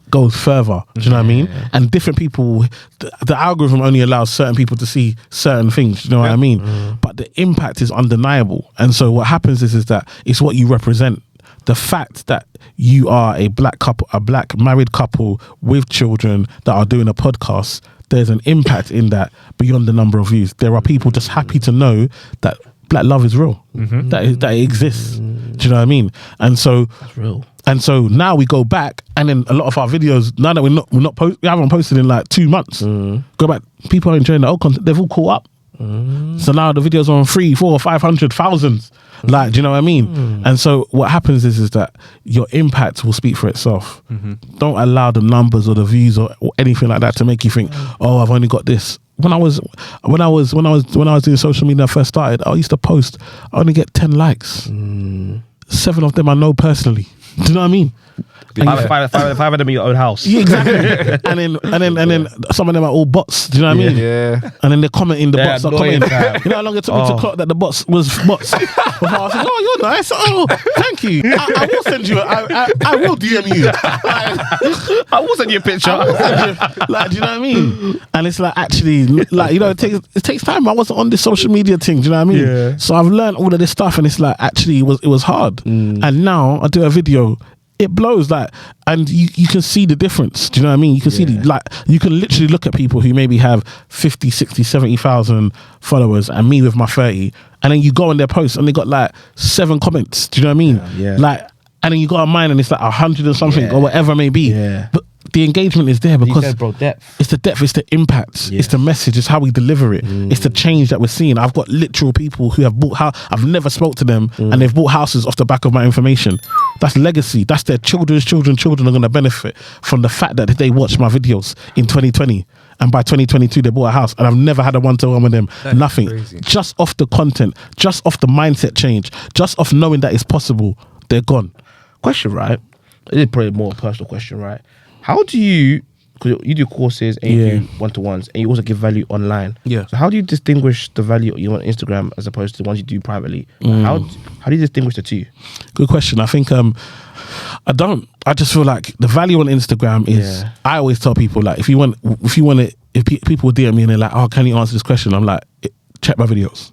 goes further. Do you know what I mean? And different people, the algorithm only allows certain people to see certain things. Do you know what I mean? But the impact is undeniable. And so what happens is that it's what you represent. The fact that you are a black couple, a black married couple with children that are doing a podcast, there's an impact in that beyond the number of views. There are people just happy to know that black love is real, that it exists. Do you know what I mean? And so that's real. And so now we go back, and then a lot of our videos, now that we haven't posted in like 2 months, go back, people are enjoying the old content, they've all caught up. So now the videos are on 300, 400, 500,000. Like, do you know what I mean? And so what happens is that your impact will speak for itself. Don't allow the numbers or the views or anything like that to make you think, oh, I've only got this. When I was doing social media, I first started, I used to post, I only get 10 likes. 7 of them I know personally. Do you know what I mean? Five of them in your own house. Yeah, exactly. and then some of them are all bots. Do you know what I mean? Yeah. And then they're commenting, the bots are annoying, commenting. You know how long it took me to clock that the bots was bots? Before I was like, oh, you're nice. Oh, thank you. I will send you. I will DM you. I will send you a picture. Like, do you know what I mean? And it's like, actually, like, you know, it takes time. I wasn't on this social media thing. Do you know what I mean? Yeah. So I've learned all of this stuff, and it's like, actually, it was hard. And now I do a video. It blows, like, and you can see the difference. Do you know what I mean? You can see you can literally look at people who maybe have 50, 60, 70,000 followers, and me with my 30, and then you go on their posts and they got like 7 comments. Do you know what I mean? Yeah. Like, and then you go on mine and it's like 100 or something or whatever it may be. Yeah. But the engagement is there because said, bro, depth. It's the depth, it's the impact, it's the message, it's how we deliver it, it's the change that we're seeing. I've got literal people who have bought I've never spoke to them, and they've bought houses off the back of my information. That's legacy. That's their children's children are going to benefit from the fact that they watched my videos in 2020, and by 2022 they bought a house, and I've never had a one-to-one with them. That's nothing. Crazy. Just off the content, just off the mindset change, just off knowing that it's possible, they're gone. Question, right? It is probably more a personal question, right? How do you, because you do courses and you do one-to-ones, and you also give value online. Yeah. So how do you distinguish the value you want on Instagram as opposed to the ones you do privately? How do you distinguish the two? Good question. I think I don't. I just feel like the value on Instagram is. I always tell people, like, if people DM me and they're like, oh, can you answer this question? I'm like, check my videos.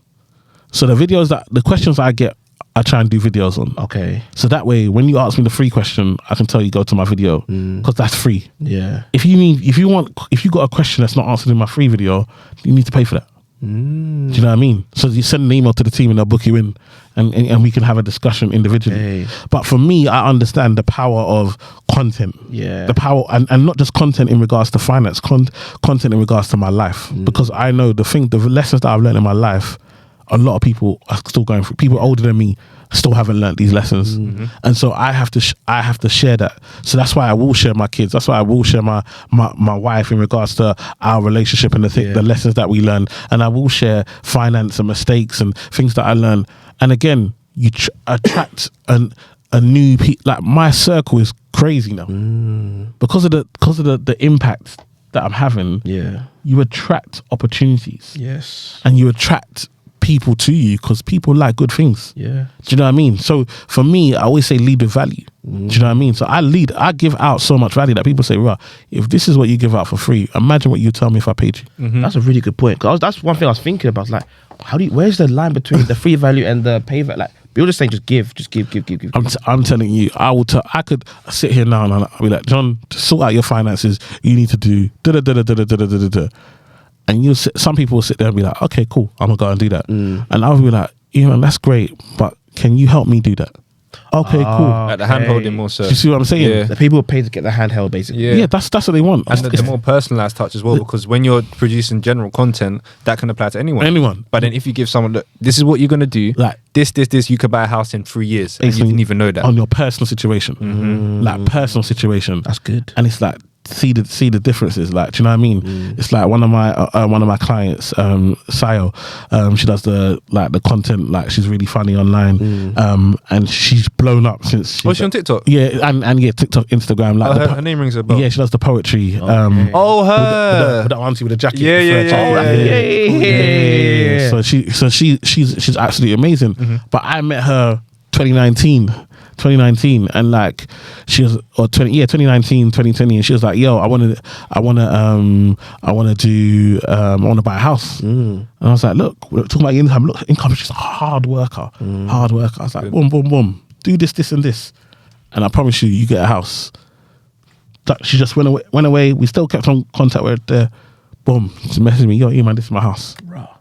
So the questions I get, I try and do videos on. Okay. So that way, when you ask me the free question, I can tell you go to my video because that's free. Yeah. If you got a question that's not answered in my free video, you need to pay for that. Do you know what I mean? So you send an email to the team and they'll book you in, and we can have a discussion individually. Hey. But for me, I understand the power of content. Yeah. The power, and not just content in regards to finance, content in regards to my life, because I know the lessons that I've learned in my life. A lot of people are still going through. People older than me still haven't learned these lessons, and so I have to share that. So that's why I will share my kids. That's why I will share my wife in regards to our relationship and the lessons that we learn. And I will share finance and mistakes and things that I learn. And again, you attract a new like my circle is crazy now because of the impact that I'm having. Yeah, you attract opportunities. Yes, and you attract people to you because people like good things. Yeah. Do you know what I mean? So for me, I always say lead with value. Do you know what I mean? So I give out so much value that people say, right, if this is what you give out for free, imagine what you tell me if I paid you. That's a really good point. Because that's one thing I was thinking about. Like, where's the line between the free value and the pay value? Like, people just saying, just give. I'm telling you, I could sit here now and I'll be like, John, to sort out your finances, you need to do da-da-da-da-da-da-da-da-da. and some people will sit there and be like, okay, cool, I'm gonna go and do that, and I'll be like, that's great, but can you help me do that? Okay, cool. Like the hand holding more so. Do you see what I'm saying? Yeah. The people pay to get the handheld, basically. Yeah, that's what they want. And the more personalized touch as well, because when you're producing general content, that can apply to anyone. But then if you give someone, look, this is what you're gonna do, like this, you could buy a house in 3 years, and you didn't even know that on your personal situation, like personal situation. That's good. And it's like see the differences. Like, do you know what I mean? It's like one of my clients, Sayo, she does the content. Like, she's really funny online, and she's blown up since. Was she on TikTok? Yeah, and yeah, TikTok, Instagram. Like, her name rings a bell. Yeah, she does the poetry. Her with the auntie with the jacket. Yeah. So she's absolutely amazing. But I met her 2019, and like she was, or 2019, 2020, and she was like, yo, I want to buy a house. And I was like, look, we're talking about income. Look, income. She's a hard worker. I was like, boom, boom, boom. Do this, and this, and I promise you get a house. She just went away. We still kept on contact with her. Boom, she messaged me, yo, Eman, this is my house.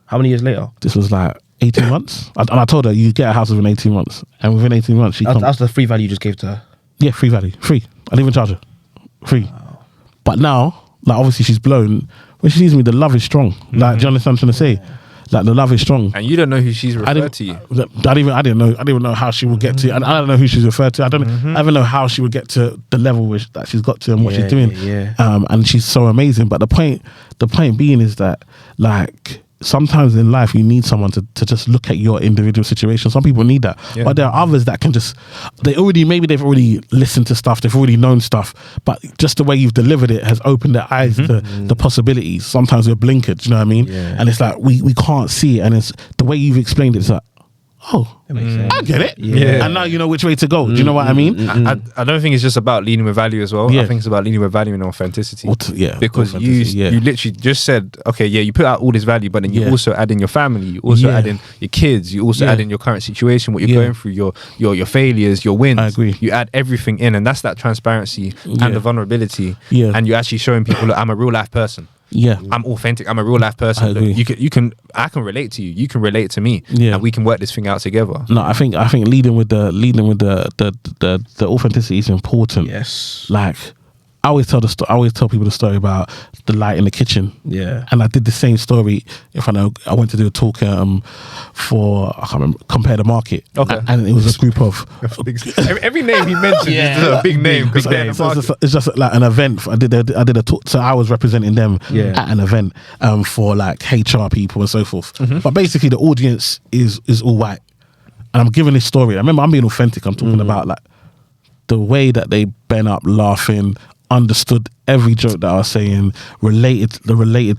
How many years later? This was like 18 months. And I told her, you get a house within 18 months. And within 18 months, that's the free value you just gave to her? Yeah, free value. Free. I didn't even charge her. Free. Wow. But now, like, obviously she's blown. When she sees me, the love is strong. Like, do you understand what I'm trying to say? Like, the love is strong. And you don't know who she's referred to you. I didn't even know how she would get to. And I don't know who she's referred to. I don't even know how she would get to the level that she's got to and what she's doing. And she's so amazing. But the point being is that, like, sometimes in life you need someone to just look at your individual situation. Some people need that, but there are others that can just they've already listened to stuff, they've already known stuff, but just the way you've delivered it has opened their eyes to the possibilities. Sometimes we're blinkered, do you know what I mean? And it's like we can't see it, and it's the way you've explained it, it's like, oh, I get it. And now you know which way to go. Do you know what I mean? I don't think it's just about leading with value as well. I think it's about leading with value and authenticity. Because you literally just said, okay, you put out all this value, but then you also add in your family, you also add in your kids, you also add in your current situation, what you're going through, your failures, your wins. I agree. You add everything in, and that's that transparency and the vulnerability. And you're actually showing people, look, I'm a real life person. I'm authentic. I'm a real life person. I can relate to you. You can relate to me. And we can work this thing out together. No, I think leading with the authenticity is important. Yes. Like, I always tell people the story about the light in the kitchen. And I did the same story. I went to do a talk for, I can't remember, Compare the Market. Okay. And it was a group of every name he mentioned is a big name. It's just like an event. I did a talk, so I was representing them at an event for like HR people and so forth. But basically the audience is all white, and I'm giving this story. I remember I'm being authentic. I'm talking about like the way that they bent up laughing, understood every joke that I was saying, related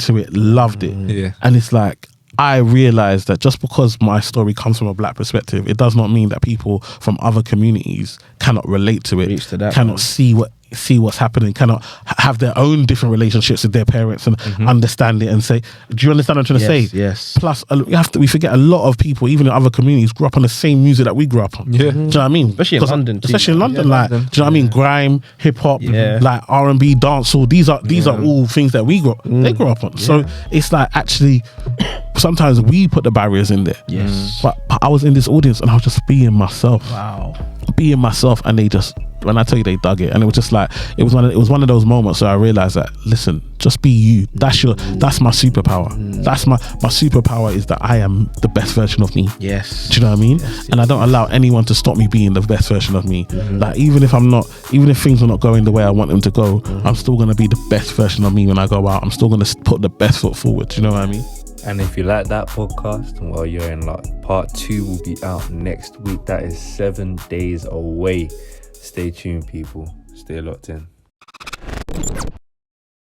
to it, loved it. And it's like, I realized that just because my story comes from a black perspective, it does not mean that people from other communities cannot relate to it, cannot see what's happening, cannot have their own different relationships with their parents and understand it and say, do you understand what I'm trying to say? Yes. Plus, we forget a lot of people, even in other communities, grew up on the same music that we grew up on. Do you know what I mean? Especially in London. Do you know what I mean? Grime, hip hop, like R&B, dancehall. These are all things that they grew up on. So it's like, actually, sometimes we put the barriers in there. Yes. But I was in this audience and I was just being myself. Wow. Being myself, and they just, when I tell you, they dug it. And it was just like, it was one of those moments where I realized that, listen, just be you. That's my superpower. That's my superpower, is that I am the best version of me. Yes. Do you know what I mean? Yes. And I don't allow anyone to stop me being the best version of me. Like, even if things are not going the way I want them to go, I'm still going to be the best version of me when I go out. I'm still going to put the best foot forward. Do you know what I mean? And if you like that podcast, well, you're in luck. Part 2 will be out next week. That is 7 days away. Stay tuned, people. Stay locked in.